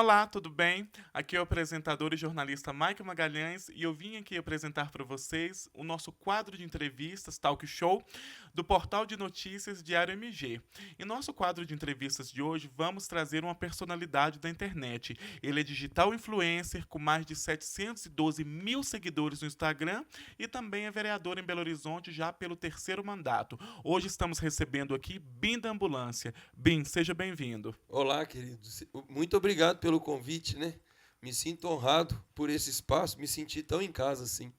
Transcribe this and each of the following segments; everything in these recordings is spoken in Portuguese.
Olá, tudo bem? Aqui é o apresentador e jornalista Mike Magalhães e eu vim aqui apresentar para vocês o nosso quadro de entrevistas, Talk Show, do portal de notícias Diário MG. Em nosso quadro de entrevistas de hoje, vamos trazer uma personalidade da internet. Ele é digital influencer com mais de 712 mil seguidores no Instagram e também é vereador em Belo Horizonte já pelo terceiro mandato. Hoje estamos recebendo aqui Bim da Ambulância. Bim, seja bem-vindo. Olá, queridos. Muito obrigado pelo convite, né? Me sinto honrado por esse espaço, me senti tão em casa assim.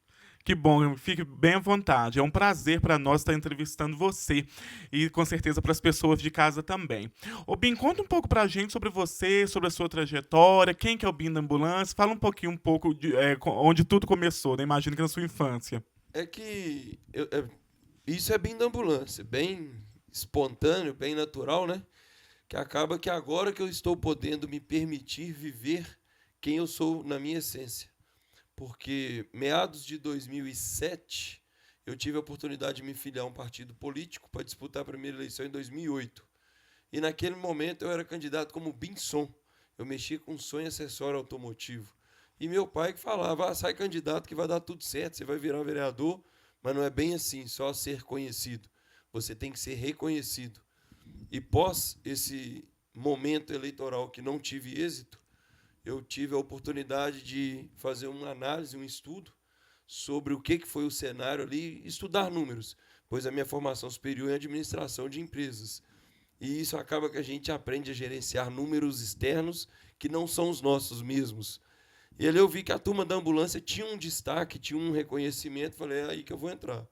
Que bom, fique bem à vontade. É um prazer para nós estar entrevistando você e com certeza para as pessoas de casa também. Ô Bim, conta um pouco para a gente sobre você, sobre a sua trajetória, quem que é o Bim da Ambulância, fala um pouco de onde tudo começou, né? Imagino que na sua infância. É que isso é bem da ambulância, bem espontâneo, bem natural, né? Que acaba que agora que eu estou podendo me permitir viver quem eu sou na minha essência. Porque meados de 2007 eu tive a oportunidade de me filiar a um partido político para disputar a primeira eleição em 2008. E naquele momento eu era candidato como Binson. Eu mexia com som e acessório automotivo. E meu pai que falava, sai candidato que vai dar tudo certo, você vai virar vereador, mas não é bem assim, só ser conhecido. Você tem que ser reconhecido. E pós esse momento eleitoral que não tive êxito, eu tive a oportunidade de fazer uma análise, um estudo sobre o que foi o cenário ali, estudar números, pois a minha formação superior é em administração de empresas. E isso acaba que a gente aprende a gerenciar números externos que não são os nossos mesmos. E ali eu vi que a turma da ambulância tinha um destaque, tinha um reconhecimento, falei, é aí que eu vou entrar.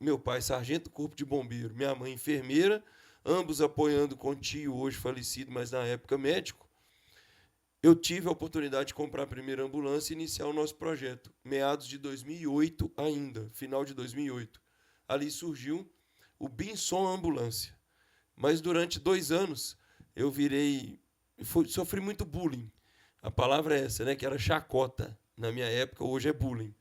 Meu pai, sargento do corpo de bombeiro, minha mãe, enfermeira, ambos apoiando com o tio, hoje falecido, mas na época médico. Eu tive a oportunidade de comprar a primeira ambulância e iniciar o nosso projeto, meados de 2008 ainda, final de 2008. Ali surgiu o Binson Ambulância. Mas durante 2 anos eu sofri muito bullying. A palavra é essa, né? Que era chacota. Na minha época, hoje é bullying.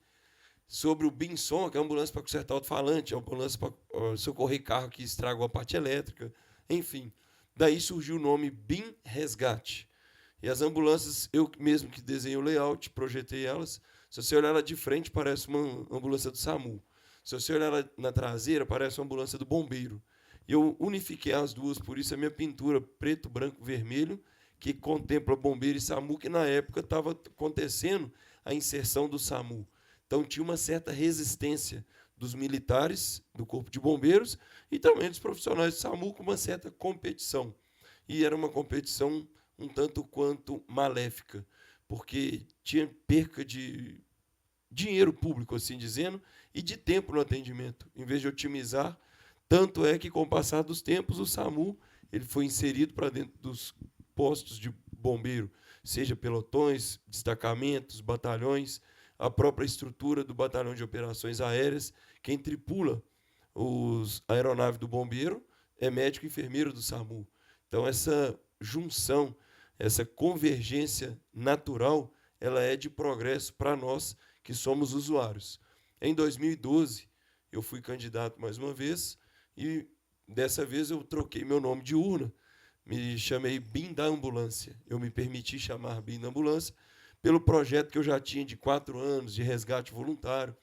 Sobre o Binson, que é a ambulância para consertar alto-falante, a ambulância para socorrer carro que estragou a parte elétrica, enfim. Daí surgiu o nome Bin Resgate. E as ambulâncias, eu mesmo que desenhei o layout, projetei elas. Se você olhar ela de frente, parece uma ambulância do SAMU. Se você olhar ela na traseira, parece uma ambulância do bombeiro. E eu unifiquei as duas, por isso a minha pintura preto, branco, vermelho, que contempla bombeiro e SAMU, que na época estava acontecendo a inserção do SAMU. Então tinha uma certa resistência dos militares do Corpo de Bombeiros e também dos profissionais do SAMU com uma certa competição. E era uma competição um tanto quanto maléfica, porque tinha perca de dinheiro público, assim dizendo, e de tempo no atendimento, em vez de otimizar. Tanto é que, com o passar dos tempos, o SAMU ele foi inserido para dentro dos postos de bombeiro, seja pelotões, destacamentos, batalhões, a própria estrutura do batalhão de operações aéreas. Quem tripula a aeronave do bombeiro é médico e enfermeiro do SAMU. Então, essa junção, essa convergência natural, ela é de progresso para nós que somos usuários. Em 2012, eu fui candidato mais uma vez e dessa vez eu troquei meu nome de urna, me chamei Bim da Ambulância. Eu me permiti chamar Bim da Ambulância pelo projeto que eu já tinha de 4 anos de resgate voluntário.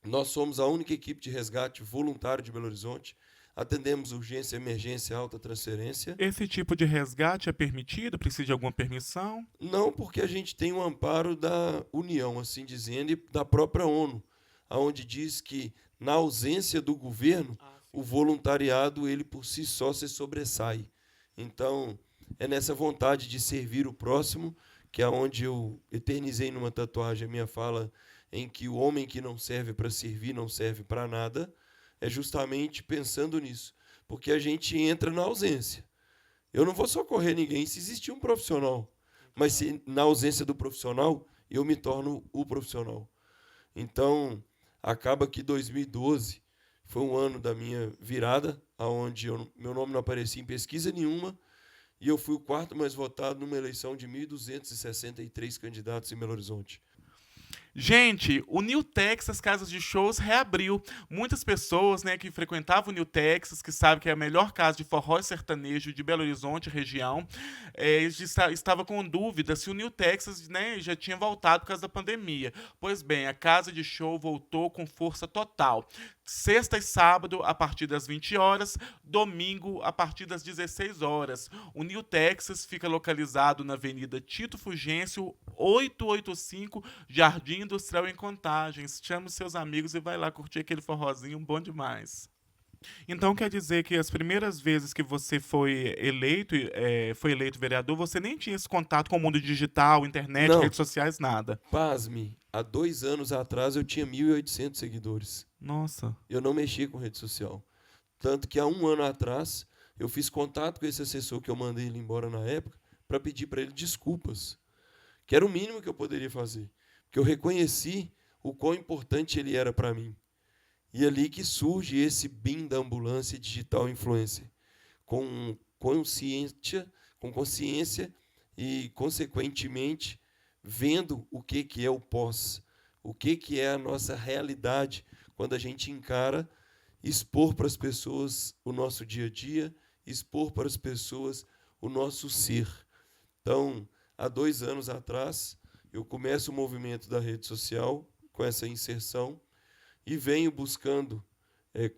Nós somos a única equipe de resgate voluntário de Belo Horizonte. Atendemos urgência, emergência, alta transferência. Esse tipo de resgate é permitido? Precisa de alguma permissão? Não, porque a gente tem um amparo da União, assim dizendo, e da própria ONU, onde diz que, na ausência do governo, o voluntariado, ele por si só se sobressai. Então, é nessa vontade de servir o próximo, que é onde eu eternizei numa tatuagem a minha fala, em que o homem que não serve para servir não serve para nada, é justamente pensando nisso, porque a gente entra na ausência. Eu não vou socorrer ninguém se existir um profissional, mas se na ausência do profissional, eu me torno o profissional. Então, acaba que 2012 foi um ano da minha virada, onde meu nome não aparecia em pesquisa nenhuma, e eu fui o quarto mais votado numa eleição de 1.263 candidatos em Belo Horizonte. Gente, o New Texas Casas de Shows reabriu. Muitas pessoas, né, que frequentavam o New Texas, que sabem que é a melhor casa de forró e sertanejo de Belo Horizonte, região, estava com dúvida se o New Texas, né, já tinha voltado por causa da pandemia. Pois bem, a casa de show voltou com força total. Sexta e sábado, a partir das 20 horas, domingo, a partir das 16 horas. O New Texas fica localizado na Avenida Tito Fugêncio, 885, Jardim Industrial em Contagens. Chame os seus amigos e vai lá curtir aquele forrozinho bom demais. Então quer dizer que as primeiras vezes que você foi eleito vereador, você nem tinha esse contato com o mundo digital, internet, Não, redes sociais, nada. pasme, há 2 anos atrás eu tinha 1.800 seguidores. Nossa. Eu não mexia com rede social. Tanto que há 1 ano atrás eu fiz contato com esse assessor que eu mandei ele embora na época para pedir para ele desculpas, que era o mínimo que eu poderia fazer, porque eu reconheci o quão importante ele era para mim. E é ali que surge esse BIM da ambulância digital influencer, com consciência e, consequentemente, vendo o que é o pós, o que é a nossa realidade quando a gente encara expor para as pessoas o nosso dia a dia, expor para as pessoas o nosso ser. Então, há 2 anos atrás, eu começo o movimento da rede social com essa inserção e venho buscando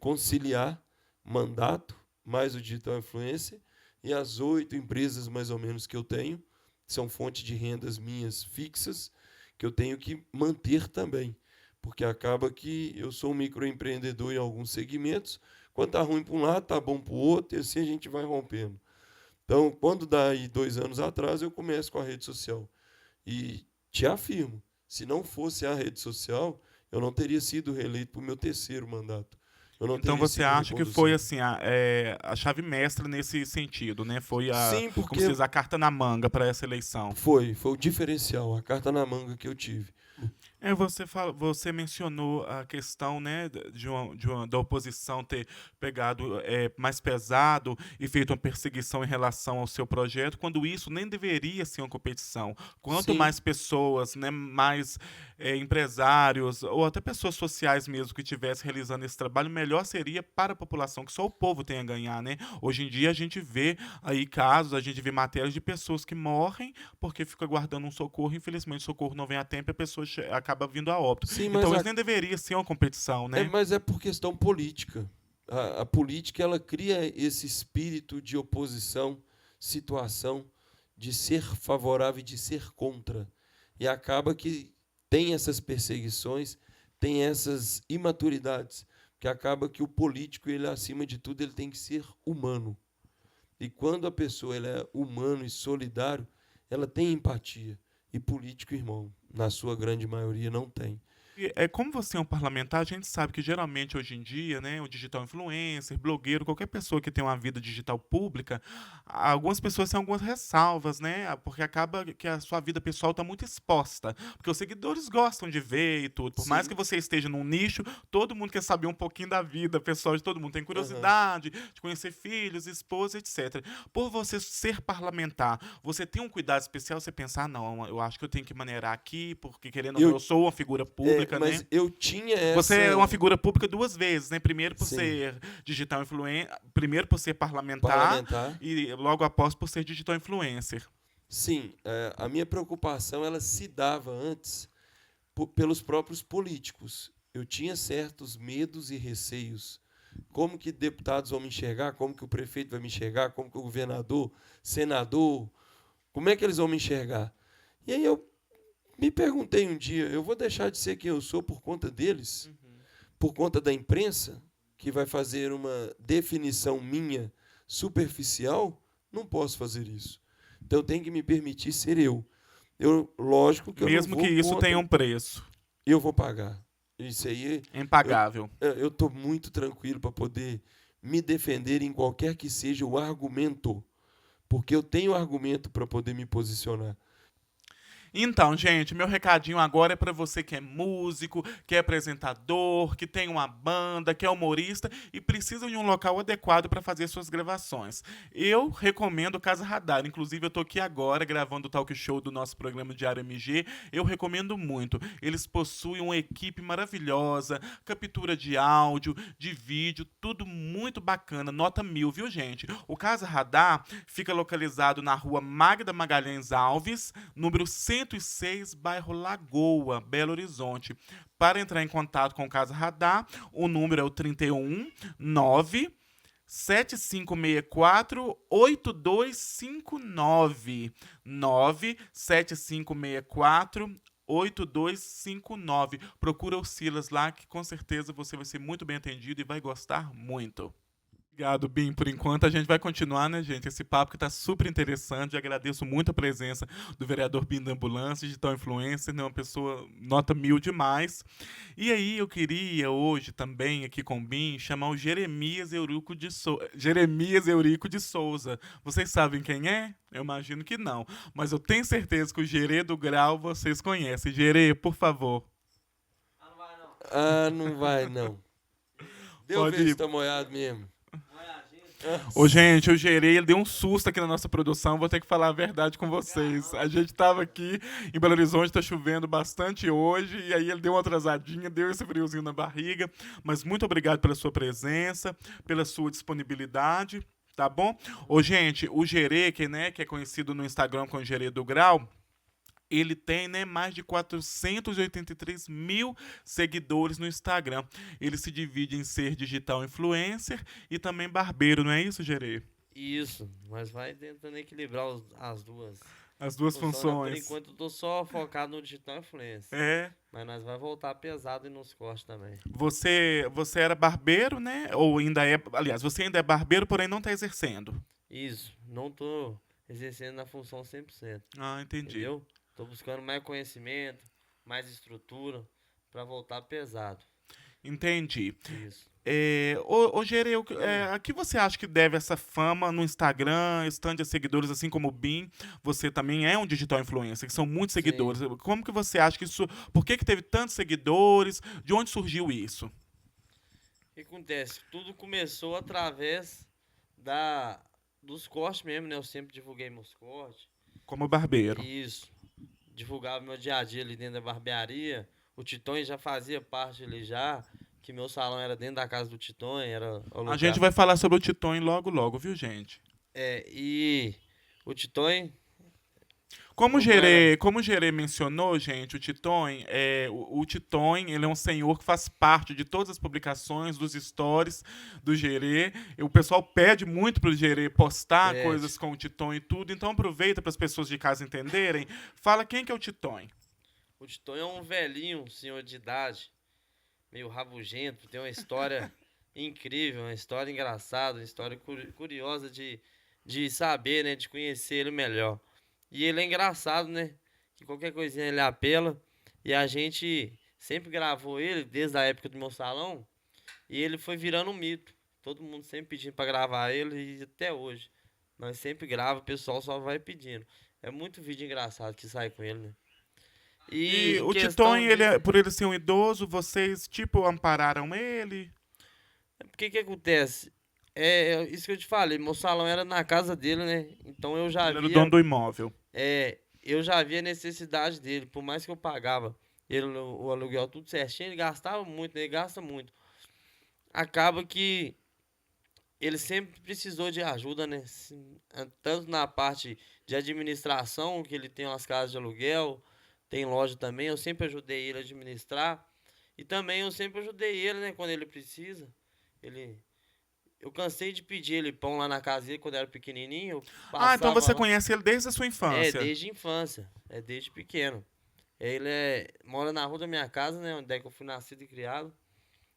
conciliar mandato, mais o digital influencer, e as 8 empresas mais ou menos que eu tenho, são fontes de rendas minhas fixas, que eu tenho que manter também, porque acaba que eu sou um microempreendedor em alguns segmentos, quando está ruim para um lado, está bom para o outro, e assim a gente vai rompendo. Então, quando dá aí 2 anos atrás, eu começo com a rede social. E te afirmo, se não fosse a rede social, eu não teria sido reeleito para o meu terceiro mandato. Eu não Então teria você sido acha que foi reconduzido. assim a chave mestra nesse sentido, né? Foi Sim, como se porque diz, a carta na manga para essa eleição. foi o diferencial, a carta na manga que eu tive. Você mencionou a questão, né, da oposição ter pegado mais pesado e feito uma perseguição em relação ao seu projeto, quando isso nem deveria ser uma competição. Quanto Sim, mais pessoas, né, mais empresários ou até pessoas sociais mesmo que estivessem realizando esse trabalho, melhor seria para a população, que só o povo tem a ganhar, né? Hoje em dia a gente vê aí casos, a gente vê matérias de pessoas que morrem porque fica guardando um socorro, infelizmente o socorro não vem a tempo e a pessoa acaba vindo a óbito. sim, Então isso nem deveria ser uma competição, né? mas é por questão política. A política ela cria esse espírito de oposição, situação, de ser favorável e de ser contra. E acaba que tem essas perseguições, tem essas imaturidades, que acaba que o político, ele acima de tudo, ele tem que ser humano. E quando a pessoa ela é humano e solidário, ela tem empatia. E político, irmão, na sua grande maioria, não tem. Como você é um parlamentar, a gente sabe que geralmente hoje em dia, né, o digital influencer, blogueiro, qualquer pessoa que tem uma vida digital pública, algumas pessoas têm algumas ressalvas, né? Porque acaba que a sua vida pessoal está muito exposta. Porque os seguidores gostam de ver e tudo. Por mais que Sim. você esteja num nicho, todo mundo quer saber um pouquinho da vida pessoal de todo mundo. Tem Aham. curiosidade de conhecer filhos, esposa, etc. Por você ser parlamentar, você tem um cuidado especial, você pensar, não, eu acho que eu tenho que maneirar aqui, porque querendo ou não, Eu, eu sou uma figura pública, mas né? eu tinha Você é uma essa. figura pública duas vezes, né? Primeiro por Sim, ser digital influencer, primeiro por ser parlamentar parlamentar. e logo após por ser digital influencer. Sim, a minha preocupação ela se dava antes pelos próprios políticos. Eu tinha certos medos e receios. Como que deputados vão me enxergar? Como que o prefeito vai me enxergar? Como que o governador, senador, como é que eles vão me enxergar? E aí eu me perguntei um dia, eu vou deixar de ser quem eu sou por conta deles? Por conta da imprensa, que vai fazer uma definição minha superficial? Não posso fazer isso. Então eu tenho que me permitir ser eu. Lógico que eu não Mesmo que vou isso tenha contra, um preço. eu vou pagar. Isso aí, É eu impagável. eu estou muito tranquilo para poder me defender em qualquer que seja o argumento, porque eu tenho argumento para poder me posicionar. Então, gente, meu recadinho agora é para você que é músico, que é apresentador, que tem uma banda, que é humorista e precisa de um local adequado para fazer suas gravações. Eu recomendo Casa Radar. Inclusive, eu tô aqui agora gravando o talk show do nosso programa Diário MG. Eu recomendo muito. Eles possuem uma equipe maravilhosa, captura de áudio, de vídeo, tudo muito bacana. Nota 1000, viu, gente? O Casa Radar fica localizado na rua Magda Magalhães Alves, número 106, bairro Lagoa, Belo Horizonte. Para entrar em contato com o Casa Radar, o número é o 31 9 7564 8259 97564 8259. Procura o Silas lá que com certeza você vai ser muito bem atendido e vai gostar muito. Obrigado, Bim. Por enquanto, a gente vai continuar, né, gente? Esse papo que tá super interessante. Eu agradeço muito a presença do vereador Bim da Ambulância, digital influencer, né? Uma pessoa nota 1000 demais. E aí, eu queria hoje também, aqui com o Bim, chamar o Jeremias Eurico de Souza. Vocês sabem quem é? Eu imagino que não. Mas eu tenho certeza que o Gerê do Grau vocês conhecem. Gerê, por favor. Ah, não vai, não. Deu Pode ver ir. se tá molhado mesmo. Ô, gente, o Gerê, ele deu um susto aqui na nossa produção, vou ter que falar a verdade com vocês. A gente tava aqui em Belo Horizonte, tá chovendo bastante hoje, e aí ele deu uma atrasadinha, deu esse friozinho na barriga, mas muito obrigado pela sua presença, pela sua disponibilidade, tá bom? Ô, gente, o Gerê, que é conhecido no Instagram como Gerê do Grau, ele tem, né, mais de 483 mil seguidores no Instagram. Ele se divide em ser digital influencer e também barbeiro, não é isso, Gerê? Isso, mas vai tentando equilibrar as duas As duas funções, né? Por funções. enquanto eu tô só focado no digital influencer. É. Mas nós vai voltar pesado e nos cortes também. Você era barbeiro, né? Ou ainda é. Aliás, você ainda é barbeiro, porém não está exercendo. Isso, não tô exercendo na função 100%. Ah, entendi. Entendeu? Tô buscando mais conhecimento, mais estrutura pra voltar pesado. Entendi. Isso. Ô Gerê, a que você acha que deve essa fama no Instagram, stand de seguidores, assim como o Bim? Você também é um digital influencer, que são muitos seguidores. Como que você acha que isso... Por que teve tantos seguidores? De onde surgiu isso? O que acontece? Tudo começou através dos cortes mesmo, né? Eu sempre divulguei meus cortes. Como barbeiro. Isso. Divulgava meu dia a dia ali dentro da barbearia. O Titonho já fazia parte ali já, que meu salão era dentro da casa do Titonho, era o lugar. A gente vai falar sobre o Titonho logo, logo, viu, gente? E o Titonho... Como o Gerê mencionou, gente, o Titonho, o Titonho, ele é um senhor que faz parte de todas as publicações, dos stories do Gerê. O pessoal pede muito pro Gerê postar coisas com o Titonho e tudo, então aproveita para as pessoas de casa entenderem. Fala quem que é o Titonho. O Titonho é um velhinho, um senhor de idade, meio rabugento, tem uma história incrível, uma história engraçada, uma história curiosa de saber, né, de conhecer ele melhor. E ele é engraçado, né? Que qualquer coisinha ele apela. E a gente sempre gravou ele desde a época do meu salão. E ele foi virando um mito. Todo mundo sempre pedindo pra gravar ele e até hoje. Nós sempre gravamos, o pessoal só vai pedindo. É muito vídeo engraçado que sai com ele, né? E o Titonho, por ele ser um idoso, vocês, tipo, ampararam ele? O que acontece? É isso que eu te falei, meu salão era na casa dele, né? Então eu já Ele era o dono do imóvel. eu já vi a necessidade dele, por mais que eu pagava ele o aluguel tudo certinho, ele gastava muito, né? Ele gasta muito. Acaba que ele sempre precisou de ajuda, né? Tanto na parte de administração, que ele tem umas casas de aluguel, tem loja também, eu sempre ajudei ele a administrar. E também eu sempre ajudei ele, né? Quando ele precisa. Eu cansei de pedir ele pão lá na casa dele quando era pequenininho. Então você lá. conhece ele desde a sua infância? Desde a infância. Desde pequeno. Ele mora na rua da minha casa, né? Onde é que eu fui nascido e criado.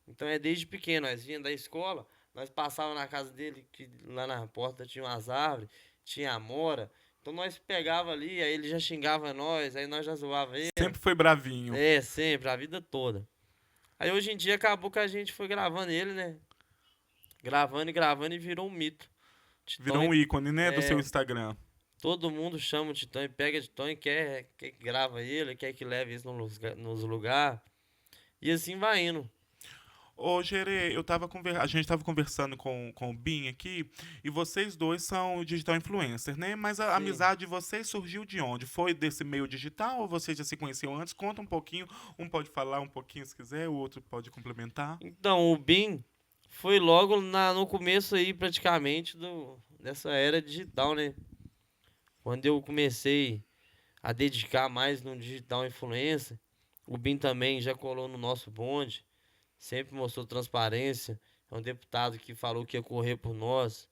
Então é desde pequeno. Nós vinha da escola, nós passávamos na casa dele, que lá na porta tinha umas árvores, tinha amora. Então nós pegava ali, aí ele já xingava nós, aí nós já zoava ele. Sempre foi bravinho. Sempre, a vida toda. Aí hoje em dia acabou que a gente foi gravando ele, né? Gravando e virou um mito. Virou um ícone, né, do seu Instagram. todo mundo chama o Titã e pega o Titã e quer que grava ele, quer que leve isso nos lugares. E assim vai indo. Ô, Gerê, a gente tava conversando com o Bin aqui, e vocês dois são digital influencer, né? Mas a Sim. amizade de vocês surgiu de onde? Foi desse meio digital ou vocês já se conheciam antes? Conta um pouquinho, um pode falar um pouquinho se quiser, o outro pode complementar. Então, o BIM foi logo no começo aí, praticamente, dessa era digital, né? Quando eu comecei a dedicar mais no digital influencer, o BIM também já colou no nosso bonde, sempre mostrou transparência. É um deputado que falou que ia correr por nós,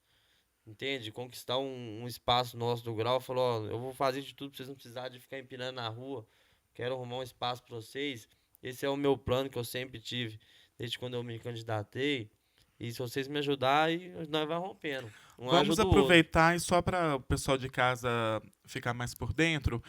entende? Conquistar um espaço nosso do grau. Falou: ó, eu vou fazer de tudo pra vocês não precisarem de ficar empinando na rua. Quero arrumar um espaço pra vocês. Esse é o meu plano que eu sempre tive, desde quando eu me candidatei. E se vocês me ajudarem, nós vamos rompendo. Um Vamos ajuda o outro. aproveitar e só para o pessoal de casa ficar mais por dentro,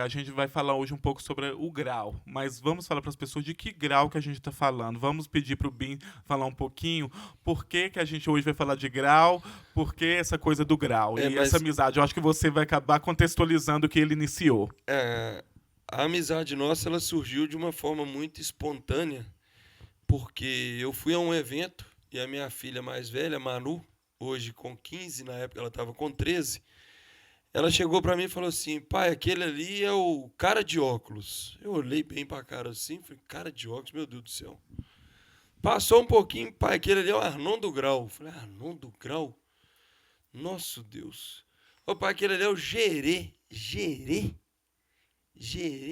a gente vai falar hoje um pouco sobre o grau, mas vamos falar para as pessoas de que grau que a gente está falando. Vamos pedir para o Bin falar um pouquinho por que a gente hoje vai falar de grau, por que essa coisa do grau e Mas essa amizade. Eu acho que você vai acabar contextualizando o que ele iniciou. a amizade nossa ela surgiu de uma forma muito espontânea, porque eu fui a um evento e a minha filha mais velha, Manu, hoje com 15, na época ela estava com 13, ela chegou para mim e falou assim: pai, aquele ali é o cara de óculos. Eu olhei bem para a cara assim, falei: cara de óculos, meu Deus do céu. Passou um pouquinho, pai, aquele ali é o Arnon do Grau. Eu falei: Arnon do Grau? Nosso Deus. Ô pai, aquele ali é o Gerê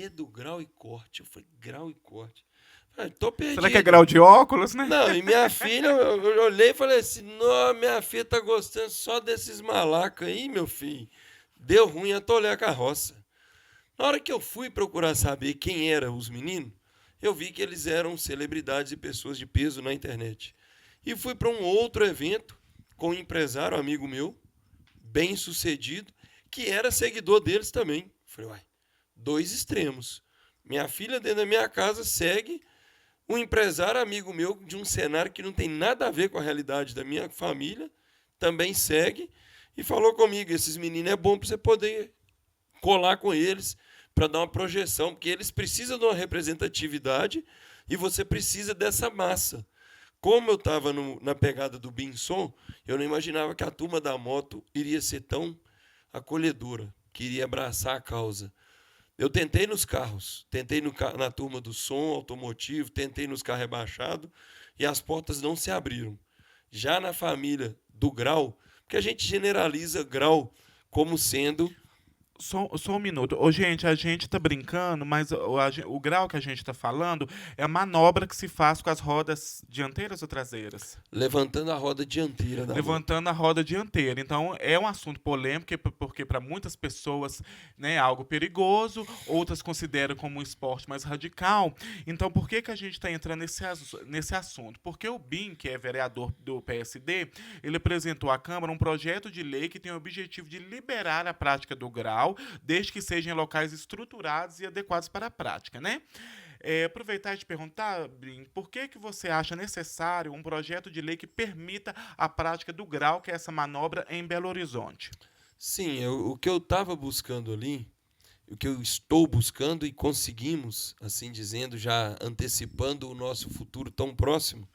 do Grau e Corte. Eu falei: Grau e Corte. Eu tô perdido. Será que é grau de óculos, né? Não, e minha filha, eu olhei e falei assim: não, minha filha tá gostando só desses malacas aí, meu filho. Deu ruim a tolher a carroça. Na hora que eu fui procurar saber quem eram os meninos, eu vi que eles eram celebridades e pessoas de peso na internet. E fui para um outro evento com um empresário, amigo meu, bem sucedido, que era seguidor deles também. Falei: uai, dois extremos. Minha filha dentro da minha casa segue um empresário amigo meu de um cenário que não tem nada a ver com a realidade da minha família, também segue e falou comigo: esses meninos é bom para você poder colar com eles, para dar uma projeção, porque eles precisam de uma representatividade e você precisa dessa massa. Como eu estava na pegada do Binson, eu não imaginava que a turma da moto iria ser tão acolhedora, que iria abraçar a causa. Eu tentei nos carros, tentei na turma do som automotivo, tentei nos carros rebaixados e as portas não se abriram. Já na família do grau, porque a gente generaliza grau como sendo... Só um minuto. Ô, gente, a gente tá brincando, mas o grau que a gente tá falando é a manobra que se faz com as rodas dianteiras ou traseiras? levantando a roda dianteira da moto. Levantando a roda dianteira. Então, é um assunto polêmico, porque para muitas pessoas, né, é algo perigoso, outras consideram como um esporte mais radical. Então, por que a gente está entrando nesse assunto? Porque o Bin, que é vereador do PSD, ele apresentou à Câmara um projeto de lei que tem o objetivo de liberar a prática do grau, desde que sejam em locais estruturados e adequados para a prática, né? Aproveitar e te perguntar, Bin, por que você acha necessário um projeto de lei que permita a prática do grau, que é essa manobra, em Belo Horizonte? Sim, o que eu estava buscando ali, o que eu estou buscando e conseguimos, assim dizendo, já antecipando o nosso futuro tão próximo,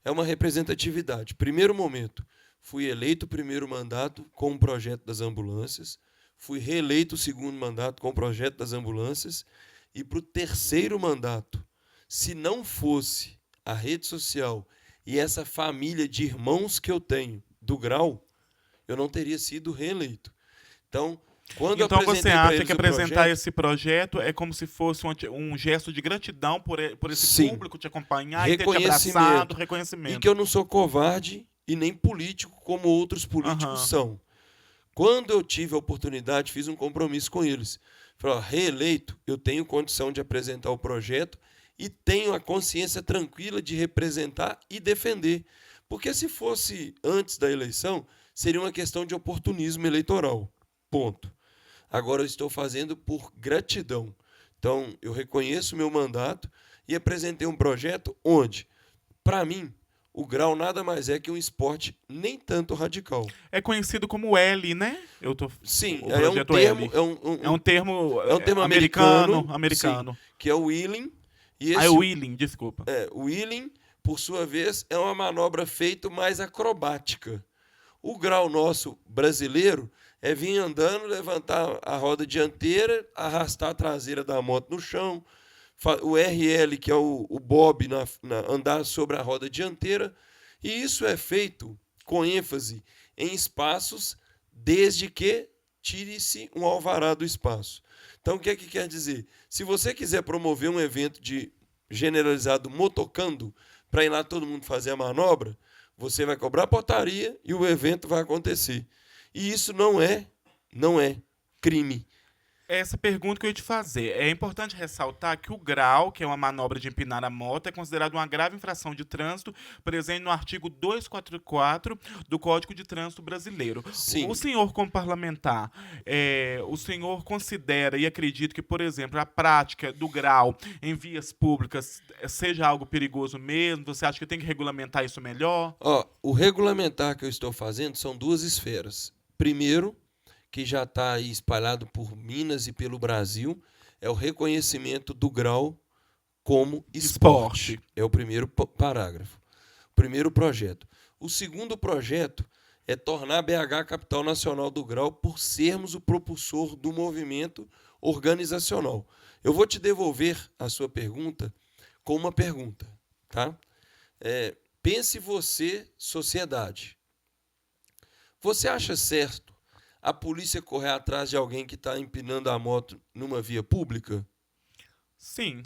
é uma representatividade. Primeiro momento, fui eleito o primeiro mandato com o projeto das ambulâncias, fui reeleito o segundo mandato com o projeto das ambulâncias, e para o terceiro mandato, se não fosse a rede social e essa família de irmãos que eu tenho do grau, eu não teria sido reeleito. Então, quando Então eu você apresentei para acha eles que o apresentar projeto, esse projeto é como se fosse um gesto de gratidão por esse Sim. público te acompanhar e ter te Reconhecimento. abraçado, E reconhecimento. que eu não sou covarde e nem político como outros políticos Aham. são. Quando eu tive a oportunidade, fiz um compromisso com eles. Falei: ó, reeleito, eu tenho condição de apresentar o projeto e tenho a consciência tranquila de representar e defender. Porque se fosse antes da eleição, seria uma questão de oportunismo eleitoral. Ponto. Agora eu estou fazendo por gratidão. Então, eu reconheço o meu mandato e apresentei um projeto onde, para mim, o grau nada mais é que um esporte nem tanto radical. É conhecido como L, né? Sim, o é um projeto termo, L. é um termo americano. sim, que é o wheeling. E É esse, o wheeling, desculpa. o wheeling, por sua vez, é uma manobra feita mais acrobática. O grau nosso brasileiro é vir andando, levantar a roda dianteira, arrastar a traseira da moto no chão, o RL, que é o bob, andar sobre a roda dianteira, e isso é feito com ênfase em espaços, desde que tire-se um alvará do espaço. Então, o que é que quer dizer? Se você quiser promover um evento de generalizado motocando, para ir lá todo mundo fazer a manobra, você vai cobrar portaria e o evento vai acontecer. E isso não é crime. Essa pergunta que eu ia te fazer. É importante ressaltar que o grau, que é uma manobra de empinar a moto, é considerado uma grave infração de trânsito, presente no artigo 244 do Código de Trânsito Brasileiro. Sim. O senhor, como parlamentar, o senhor considera e acredita que, por exemplo, a prática do grau em vias públicas seja algo perigoso mesmo? Você acha que tem que regulamentar isso melhor? O regulamentar que eu estou fazendo são duas esferas. Primeiro, que já está aí espalhado por Minas e pelo Brasil, é o reconhecimento do grau como esporte. É o primeiro parágrafo. O primeiro projeto. O segundo projeto é tornar a BH capital nacional do grau por sermos o propulsor do movimento organizacional. Eu vou te devolver a sua pergunta com uma pergunta. Tá? Pense você, sociedade. Você acha certo a polícia correr atrás de alguém que está empinando a moto numa via pública? Sim.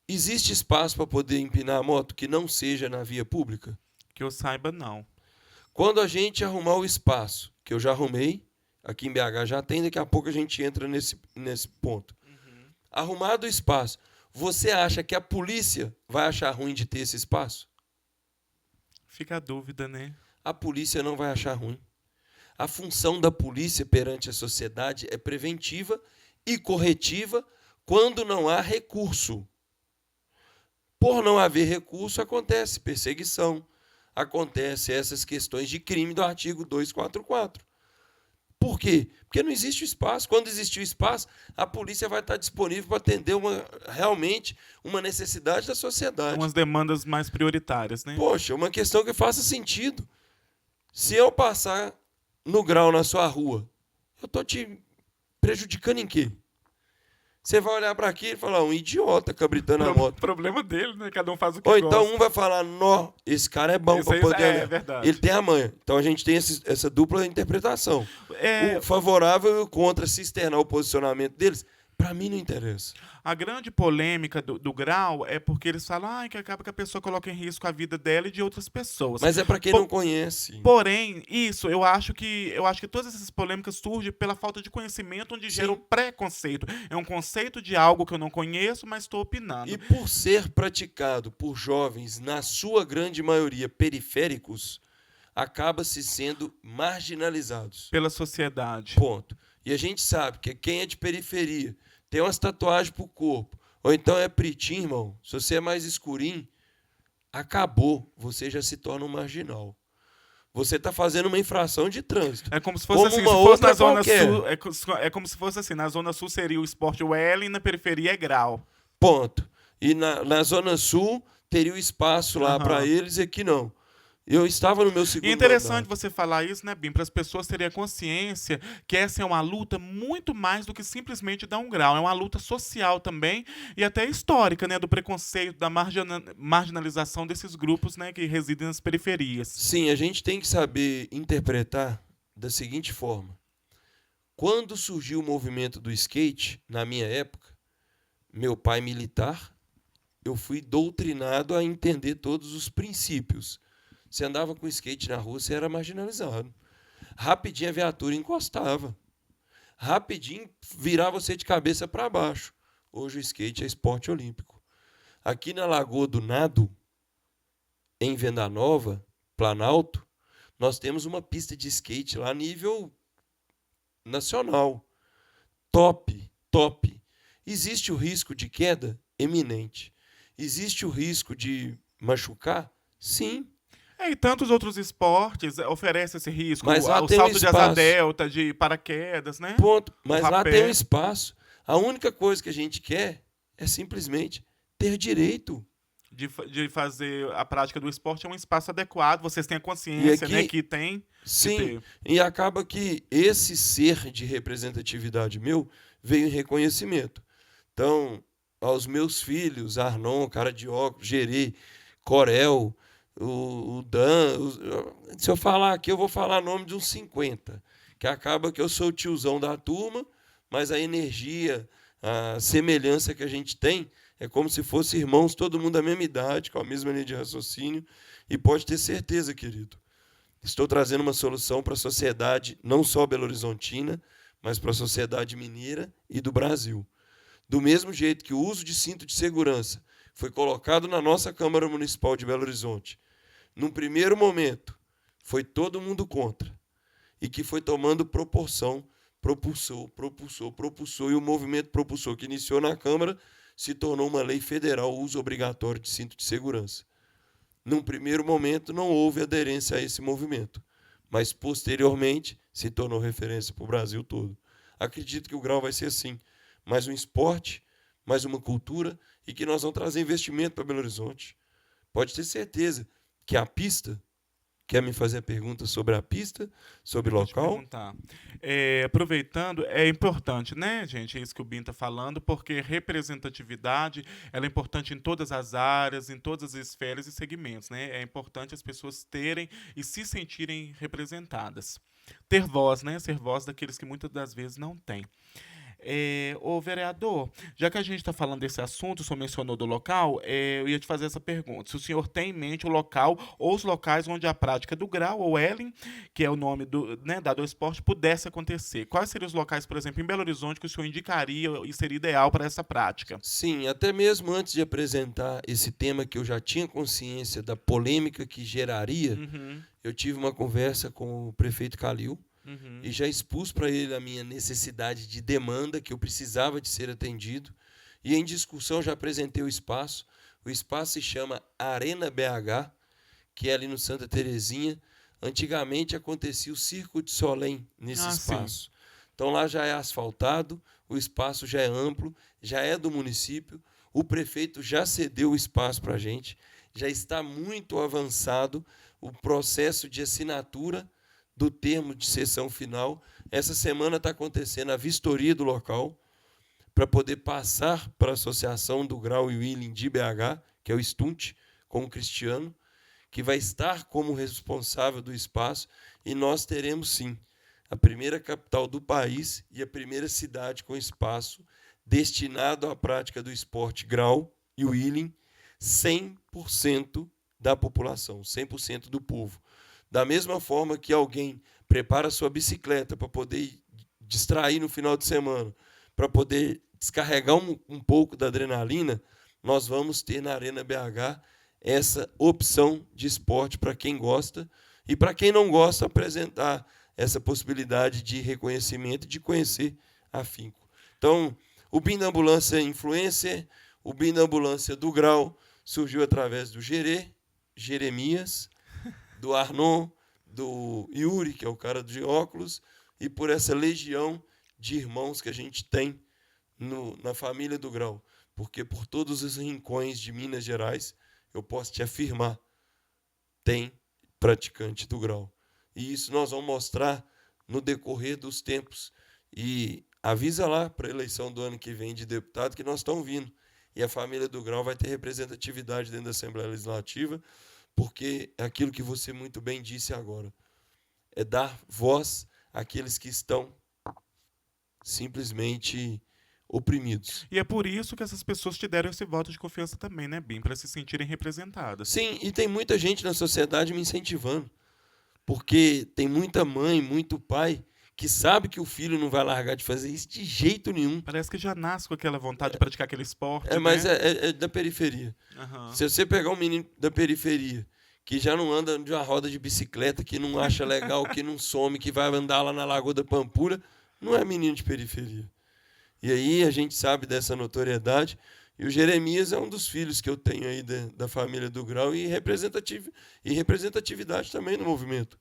Existe espaço para poder empinar a moto que não seja na via pública? Que eu saiba, não. Quando a gente arrumar o espaço, que eu já arrumei, aqui em BH já tem, daqui a pouco a gente entra nesse ponto. Arrumado o espaço, você acha que a polícia vai achar ruim de ter esse espaço? Fica a dúvida, né? A polícia não vai achar ruim. A função da polícia perante a sociedade é preventiva e corretiva quando não há recurso. Por não haver recurso, acontece perseguição, acontece essas questões de crime do artigo 244. Por quê? Porque não existe espaço. Quando existir o espaço, a polícia vai estar disponível para atender realmente uma necessidade da sociedade. Umas demandas mais prioritárias, né? Poxa, uma questão que faça sentido. Se eu passar no grau na sua rua, eu estou te prejudicando em quê? Você vai olhar para aqui e falar, um idiota cabritando a moto. Problema dele, né? Cada um faz o que Ou gosta. então um vai falar, nó, esse cara é bom para poder andar. É verdade. Ele tem a manha. Então a gente tem essa dupla interpretação. O favorável e o contra, se externar o posicionamento deles, para mim não interessa. A grande polêmica do grau é porque eles falam que acaba que a pessoa coloca em risco a vida dela e de outras pessoas. Mas é para quem não conhece. Porém, eu acho que todas essas polêmicas surgem pela falta de conhecimento, onde gera o preconceito. É um conceito de algo que eu não conheço, mas estou opinando. E por ser praticado por jovens, na sua grande maioria periféricos, acaba-se sendo marginalizados. Pela sociedade. Ponto. E a gente sabe que quem é de periferia tem umas tatuagens pro corpo, ou então é pretinho, irmão, se você é mais escurinho, acabou, você já se torna um marginal. Você está fazendo uma infração de trânsito. É como se fosse assim, uma outra na Zona Sul. É como se fosse assim, na Zona Sul seria o esporte L e na periferia é grau. Ponto. E na Zona Sul teria o espaço lá para eles e aqui não. Eu estava no meu segundo E é interessante mandato. você falar isso, né, Bim? Para as pessoas terem a consciência que essa é uma luta muito mais do que simplesmente dar um grau. É uma luta social também e até histórica, né? Do preconceito, da marginalização desses grupos, né, que residem nas periferias. Sim, a gente tem que saber interpretar da seguinte forma. Quando surgiu o movimento do skate, na minha época, meu pai militar, eu fui doutrinado a entender todos os princípios. Você andava com skate na rua, você era marginalizado. Rapidinho a viatura encostava. Rapidinho virava você de cabeça para baixo. Hoje o skate é esporte olímpico. Aqui na Lagoa do Nado, em Venda Nova, Planalto, nós temos uma pista de skate lá a nível nacional. Top, top. Existe o risco de queda? Eminente. Existe o risco de machucar? Sim, E tantos outros esportes oferecem esse risco. mas lá O tem um salto de asa espaço. delta, de paraquedas, né? Ponto. Mas lá rapé. tem um espaço. A única coisa que a gente quer é simplesmente ter direito. De fazer a prática do esporte é um espaço adequado. Vocês têm a E consciência, aqui, né? Que tem sim, ter. e acaba que esse ser de representatividade meu veio em reconhecimento. Então, aos meus filhos, Arnon, cara de óculos, Gerê, Corel, o Dan, se eu falar aqui, eu vou falar nome de uns 50, que acaba que eu sou o tiozão da turma, mas a energia, a semelhança que a gente tem é como se fossem irmãos, todo mundo da mesma idade, com a mesma linha de raciocínio, e pode ter certeza, querido, estou trazendo uma solução para a sociedade, não só belo-horizontina, mas para a sociedade mineira e do Brasil. Do mesmo jeito que o uso de cinto de segurança foi colocado na nossa Câmara Municipal de Belo Horizonte, num primeiro momento, foi todo mundo contra, e que foi tomando proporção, propulsou, e o movimento propulsor que iniciou na Câmara se tornou uma lei federal, o uso obrigatório de cinto de segurança. Num primeiro momento, não houve aderência a esse movimento, mas, posteriormente, se tornou referência para o Brasil todo. Acredito que o grau vai ser assim, mais um esporte, mais uma cultura, e que nós vamos trazer investimento para Belo Horizonte. Pode ter certeza que a pista, quer me fazer a pergunta sobre a pista, sobre o Vou te local? perguntar. Aproveitando, é importante, né, gente, é isso que o Bin está falando, porque representatividade ela é importante em todas as áreas, em todas as esferas e segmentos, né? É importante as pessoas terem e se sentirem representadas. Ter voz, né? Ser voz daqueles que muitas das vezes não têm. Ô vereador, já que a gente está falando desse assunto, o senhor mencionou do local, eu ia te fazer essa pergunta. Se o senhor tem em mente o local ou os locais onde a prática do grau, ou Ellen, que é o nome dado ao esporte, pudesse acontecer. Quais seriam os locais, por exemplo, em Belo Horizonte, que o senhor indicaria e seria ideal para essa prática? Sim, até mesmo antes de apresentar esse tema que eu já tinha consciência da polêmica que geraria, Uhum, eu tive uma conversa com o prefeito Calil, uhum. e já expus para ele a minha necessidade de demanda, que eu precisava de ser atendido, e em discussão já apresentei o espaço. O espaço se chama Arena BH, que é ali no Santa Terezinha. Antigamente acontecia o Circo de Solém nesse espaço. Sim. Então lá já é asfaltado, o espaço já é amplo, já é do município, o prefeito já cedeu o espaço para a gente, já está muito avançado o processo de assinatura do termo de sessão final. Essa semana está acontecendo a vistoria do local para poder passar para a Associação do Grau e Wheeling de BH, que é o STUNT, com o Cristiano, que vai estar como responsável do espaço, e nós teremos, sim, a primeira capital do país e a primeira cidade com espaço destinado à prática do esporte grau e wheeling, 100% da população, 100% do povo. Da mesma forma que alguém prepara sua bicicleta para poder distrair no final de semana, para poder descarregar um pouco da adrenalina, nós vamos ter na Arena BH essa opção de esporte para quem gosta, e para quem não gosta, apresentar essa possibilidade de reconhecimento e de conhecer afinco. Então, o BIM da Ambulância Influencer, o BIM da Ambulância do Grau, surgiu através do Jeremias, do Arnon, do Yuri, que é o cara de óculos, e por essa legião de irmãos que a gente tem na família do Grau. Porque por todos os rincões de Minas Gerais, eu posso te afirmar, tem praticante do Grau. E isso nós vamos mostrar no decorrer dos tempos. E avisa lá para a eleição do ano que vem de deputado que nós estamos vindo. E a família do Grau vai ter representatividade dentro da Assembleia Legislativa, porque é aquilo que você muito bem disse agora. É dar voz àqueles que estão simplesmente oprimidos. E é por isso que essas pessoas te deram esse voto de confiança também, né, Bim? Para se sentirem representadas. Sim, e tem muita gente na sociedade me incentivando. Porque tem muita mãe, muito pai, que sabe que o filho não vai largar de fazer isso de jeito nenhum. Parece que já nasce com aquela vontade de praticar aquele esporte, Mas né? é da periferia. Aham. Se você pegar um menino da periferia, que já não anda de uma roda de bicicleta, que não acha legal, que não some, que vai andar lá na Lagoa da Pampulha, não é menino de periferia. E aí a gente sabe dessa notoriedade, E o Jeremias é um dos filhos que eu tenho aí da família do Grau e representatividade também no movimento.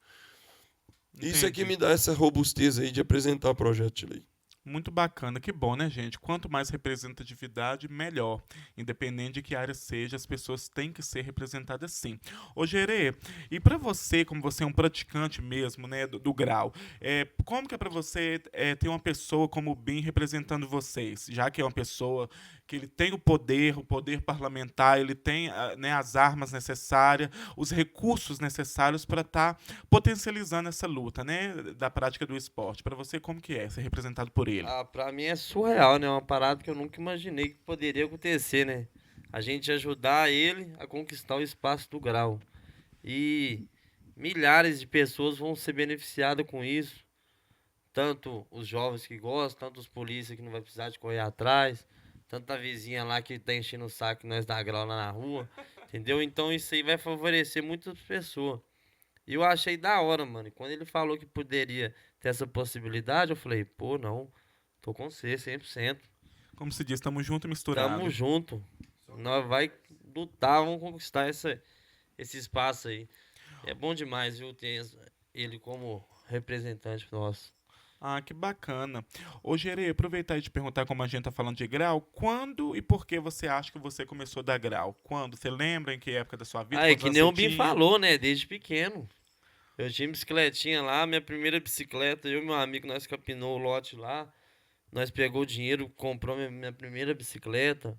Isso é que Entendi. me dá essa robustez aí de apresentar o projeto de lei. Muito bacana, que bom, né, gente? Quanto mais representatividade, melhor. Independente de que área seja, as pessoas têm que ser representadas sim. Ô, Gerê, e para você, como você é um praticante mesmo, né, do grau, como que é para você ter uma pessoa como o BIM representando vocês? Já que é uma pessoa que ele tem o poder parlamentar, ele tem né, as armas necessárias, os recursos necessários para estar potencializando essa luta, né, da prática do esporte. Para você, como que é ser representado por ele? Ah, pra mim é surreal, né? Uma parada que eu nunca imaginei que poderia acontecer, né? A gente ajudar ele a conquistar o espaço do grau. E milhares de pessoas vão ser beneficiadas com isso. Tanto os jovens que gostam, tanto os polícias que não vai precisar de correr atrás, tanto a vizinha lá que tá enchendo o saco que nós dá grau lá na rua, entendeu? Então isso aí vai favorecer muitas pessoas. E eu achei da hora, mano. E quando ele falou que poderia ter essa possibilidade, eu falei, pô, não, tô com você, 100%. Como se diz, estamos junto e Tamo misturado. junto. Nós vai lutar, vamos conquistar esse espaço aí. É bom demais, viu, ter ele como representante nosso. Ah, que bacana. Ô, Gerê, aproveitar e te perguntar, como a gente tá falando de grau, quando e por que você acha que você começou a dar grau? Quando? Você lembra em que época da sua vida? Ah, é Quantos que anos nem você o Bim tinha? falou, né? Desde pequeno. Eu tinha bicicletinha lá, minha primeira bicicleta, eu e meu amigo, nós capinou o lote lá. Nós pegou o dinheiro, comprou minha primeira bicicleta.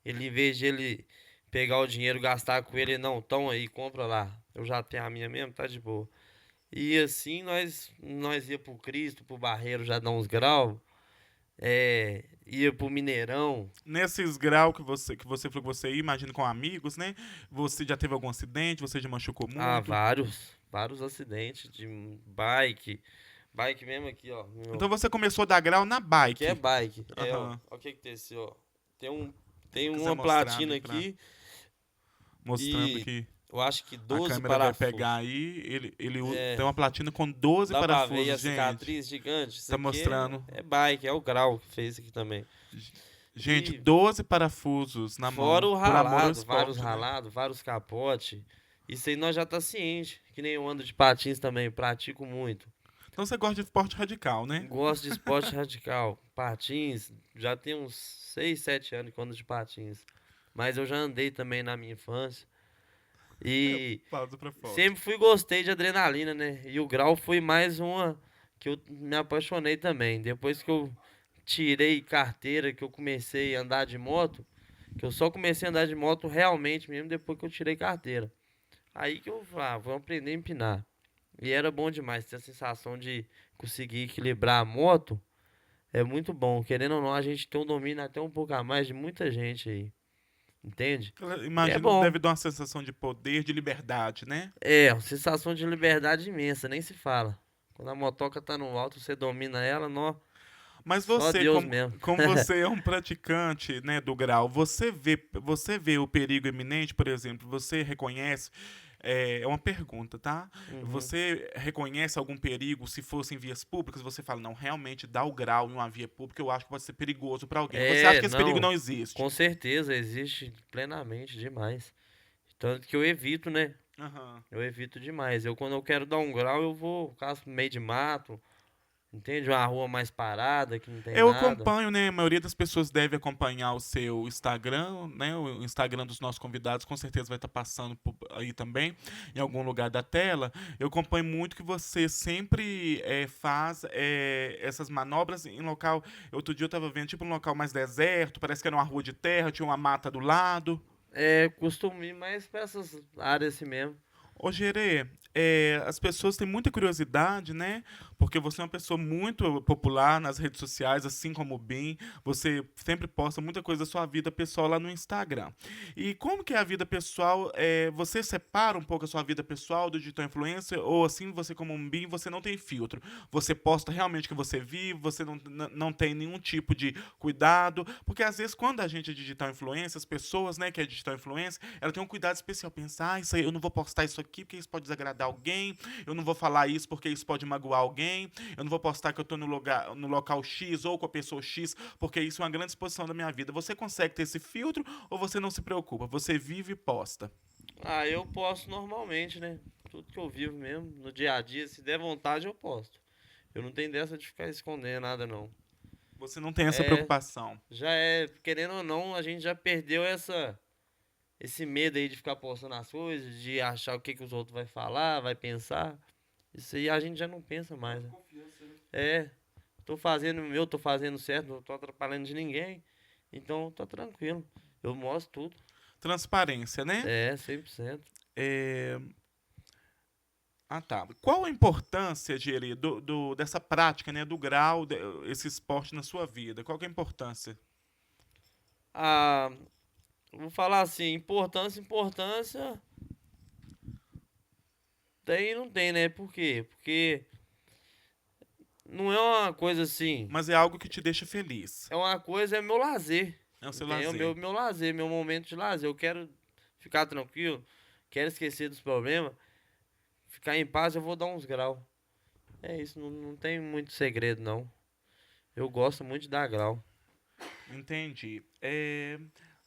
Ele, em vez de ele pegar o dinheiro, gastar com ele, não, toma aí, compra lá. Eu já tenho a minha mesmo, tá de boa. E assim nós ia pro Cristo, pro Barreiro já dar uns graus. Ia pro Mineirão. Nesses graus que você falou que você ia, imagina com amigos, né? Você já teve algum acidente? Você já machucou Ah, muito? vários acidentes de bike. Bike mesmo aqui, ó. Então você começou a dar grau na Que é bike. bike. Ó. Aham. Ó o que que tem esse, ó. Tem Quiser uma mostrar platina ali pra- aqui Mostrando e que eu acho que a 12 câmera vai parafusos. pegar aí. É, Tem uma platina com 12 dá pra ver aí a parafusos, gente. cicatriz gigante. Isso Tá aqui mostrando. é bike, é o grau que fez aqui também. Gente, E 12 parafusos na mão. fora o Por amor ao ralado, esporte, vários né? ralados, vários capotes. Isso aí nós já tá ciente. Que nem eu ando de patins também, pratico muito. Então você gosta de esporte radical, né? Gosto de esporte radical. Patins, já tem uns 6, 7 anos que eu ando de patins. Mas eu já andei também na minha infância. E Pausa pra foto. sempre gostei de adrenalina, né? E o grau foi mais uma que eu me apaixonei também. Depois que eu tirei carteira, que eu comecei a andar de moto, que eu só comecei a andar de moto realmente mesmo depois que eu tirei carteira. Aí que eu falei, vou aprender a empinar. E era bom demais ter a sensação de conseguir equilibrar a moto. É muito bom. Querendo ou não, a gente tem um domínio até um pouco a mais de muita gente aí. Entende? Eu E é imagino que bom. deve dar uma sensação de poder, de liberdade, né? É, uma sensação de liberdade imensa, nem se fala. Quando a motoca tá no alto, você domina ela, não. Mas Só você, Deus mesmo. como você é um praticante, né, do grau, você vê o perigo iminente, por exemplo, você reconhece, é uma pergunta, tá? Uhum. Você reconhece algum perigo se fosse em vias públicas? Você fala, não, realmente dar o grau em uma via pública eu acho que pode ser perigoso para alguém. Você acha que esse perigo não existe? Com certeza, existe plenamente demais. Tanto que eu evito, né? Aham. Eu evito demais. Quando eu quero dar um grau, eu vou ficar no meio de mato. Entende? Uma rua mais parada, que não tem Eu nada. acompanho, né? A maioria das pessoas deve acompanhar o seu Instagram, né? O Instagram dos nossos convidados com certeza vai estar passando aí também, em algum lugar da tela. Eu acompanho muito que você sempre faz essas manobras em local. Outro dia eu estava vendo, tipo, um local mais deserto, parece que era uma rua de terra, tinha uma mata do lado. Costumo ir mais pra essas áreas assim mesmo. Ô, Gerê, as pessoas têm muita curiosidade, né? Porque você é uma pessoa muito popular nas redes sociais, assim como o Bim. Você sempre posta muita coisa da sua vida pessoal lá no Instagram. E como que é a vida pessoal? Você separa um pouco a sua vida pessoal do digital influencer? Ou assim, você como um Bim, você não tem filtro? Você posta realmente o que você vive? Você não tem nenhum tipo de cuidado? Porque às vezes quando a gente é digital influencer, as pessoas, né, que é digital influencer, ela tem um cuidado especial. Pensar, isso aí, eu não vou postar isso aqui porque isso pode desagradar alguém, eu não vou falar isso porque isso pode magoar alguém, eu não vou postar que eu tô no local X ou com a pessoa X, porque isso é uma grande exposição da minha vida. Você consegue ter esse filtro ou você não se preocupa? Você vive e posta? Ah, eu posto normalmente, né? Tudo que eu vivo mesmo, no dia a dia, se der vontade eu posto. Eu não tenho dessa de ficar escondendo nada, não. Você não tem essa É, preocupação. já é, querendo ou não, a gente já perdeu esse medo aí de ficar postando as coisas, de achar o que os outros vai falar, vai pensar. Isso aí a gente já não pensa mais, né? É, tô fazendo o meu, tô fazendo certo, não tô atrapalhando de ninguém. Então, tá tranquilo. Eu mostro tudo. Transparência, né? É, 100%. É, Ah, tá. Qual a importância, Geri, dessa prática, né, do grau, esse esporte na sua vida? Qual que é a importância? Ah, vou falar assim, importância tem e não tem, né? Por quê? Porque não é uma coisa assim, Mas é algo que te deixa feliz. é uma coisa, é meu lazer. É o seu Entendeu? lazer. Meu lazer, meu momento de lazer. Eu quero ficar tranquilo, quero esquecer dos problemas, ficar em paz, eu vou dar uns graus. É isso, não tem muito segredo, não. Eu gosto muito de dar grau. Entendi.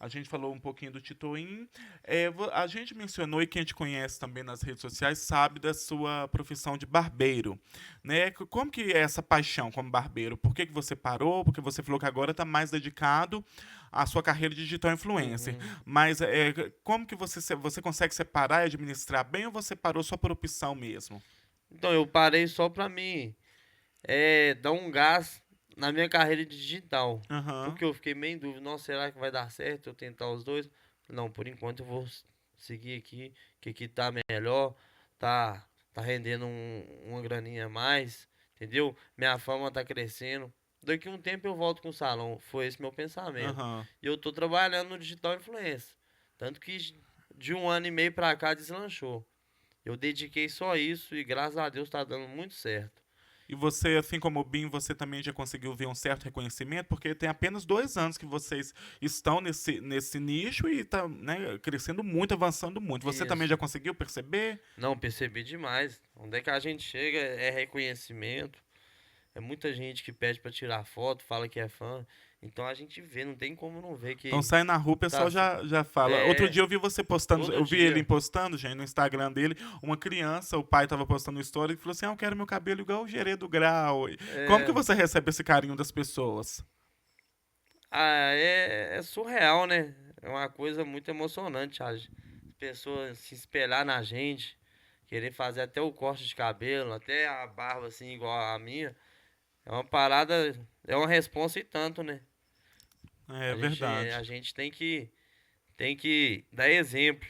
A gente falou um pouquinho do Titoim. A gente mencionou, e quem te conhece também nas redes sociais sabe da sua profissão de barbeiro, né? Como que é essa paixão como barbeiro? Por que que você parou? Porque você falou que agora está mais dedicado à sua carreira de digital influencer. Uhum. Mas como que você consegue separar e administrar bem ou você parou só por opção mesmo? Então, eu parei só pra mim dar um gás na minha carreira digital. Aham. Porque eu fiquei meio em dúvida, nossa, será que vai dar certo eu tentar os dois? Não, por enquanto eu vou seguir aqui, que aqui tá melhor, tá rendendo uma graninha a mais, entendeu? Minha fama tá crescendo. Daqui a um tempo eu volto com o salão, foi esse meu pensamento. Aham. E eu tô trabalhando no digital influencer. Tanto que de um ano e meio pra cá deslanchou. Eu dediquei só isso e graças a Deus tá dando muito certo. E você, assim como o BIM, você também já conseguiu ver um certo reconhecimento, porque tem apenas 2 anos que vocês estão nesse nicho e está, né, crescendo muito, avançando muito. Você também Isso. já conseguiu perceber? Não, percebi demais. Onde é que a gente chega é reconhecimento. É muita gente que pede pra tirar foto, fala que é fã. Então a gente vê, não tem como não ver Então que sai na rua, o tá. pessoal já fala. Outro É, dia eu vi você postando, todo eu vi ele dia. postando, gente, no Instagram dele, uma criança, o pai estava postando uma história e falou assim: eu quero meu cabelo igual o Gerê do Grau. Como que É, você recebe esse carinho das pessoas? é surreal, né? É uma coisa muito emocionante. As pessoas se espelhar na gente, querer fazer até o corte de cabelo, até a barba assim, igual a minha. É uma parada, é uma responsa e tanto, né? É A verdade. gente tem que dar exemplo,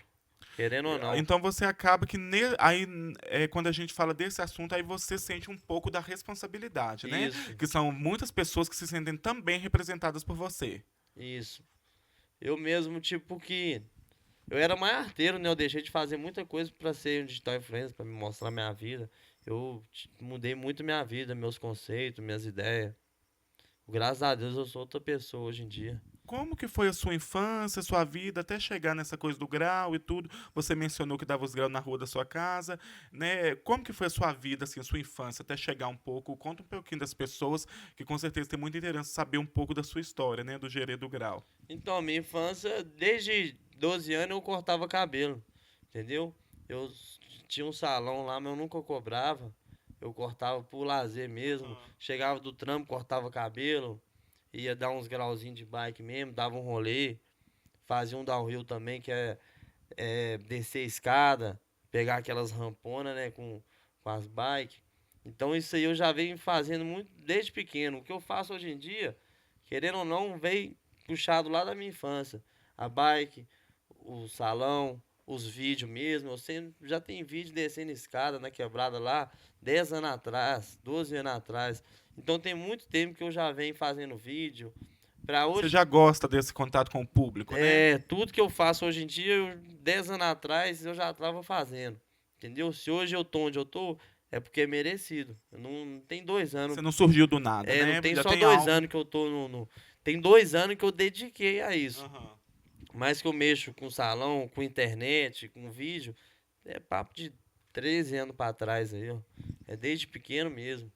querendo ou não. Então você acaba que aí quando a gente fala desse assunto, aí você sente um pouco da responsabilidade, né? Isso, Que são muitas pessoas que se sentem também representadas por você. isso. Eu mesmo, tipo que. Eu era mais arteiro, né? Eu deixei de fazer muita coisa pra ser um digital influencer, pra me mostrar minha vida. Eu mudei muito minha vida, meus conceitos, minhas ideias. Graças a Deus eu sou outra pessoa hoje em dia. Como que foi a sua infância, sua vida, até chegar nessa coisa do grau e tudo? Você mencionou que dava os graus na rua da sua casa, né? Como que foi a sua vida, assim, a sua infância, até chegar um pouco? Conta um pouquinho das pessoas, que com certeza tem muito interesse em saber um pouco da sua história, né? Do Gerê do Grau. Então, minha infância, desde 12 anos eu cortava cabelo, entendeu? Eu tinha um salão lá, mas eu nunca cobrava. Eu cortava por lazer mesmo. Chegava do trampo, cortava cabelo, ia dar uns grauzinhos de bike mesmo, dava um rolê. Fazia um downhill também, que é descer a escada, pegar aquelas ramponas, né, com as bikes. Então isso aí eu já venho fazendo muito desde pequeno. O que eu faço hoje em dia, querendo ou não, veio puxado lá da minha infância. A bike, o salão, os vídeos mesmo. Eu sempre, já tem vídeo descendo escada na quebrada lá, 10 anos atrás, 12 anos atrás. Então tem muito tempo que eu já venho fazendo vídeo. Pra Você hoje, já gosta desse contato com o público, né? tudo que eu faço hoje em dia, 10 anos atrás eu já estava fazendo. Entendeu? Se hoje eu tô onde eu tô, é porque é merecido. Não tem 2 anos. Você não surgiu do nada, Não né? tem Já só tem dois algo. anos que eu tô Tem 2 anos que eu dediquei a isso. Aham. Mas que eu mexo com salão, com internet, com vídeo, É papo de 13 anos pra trás aí, ó. É desde pequeno mesmo.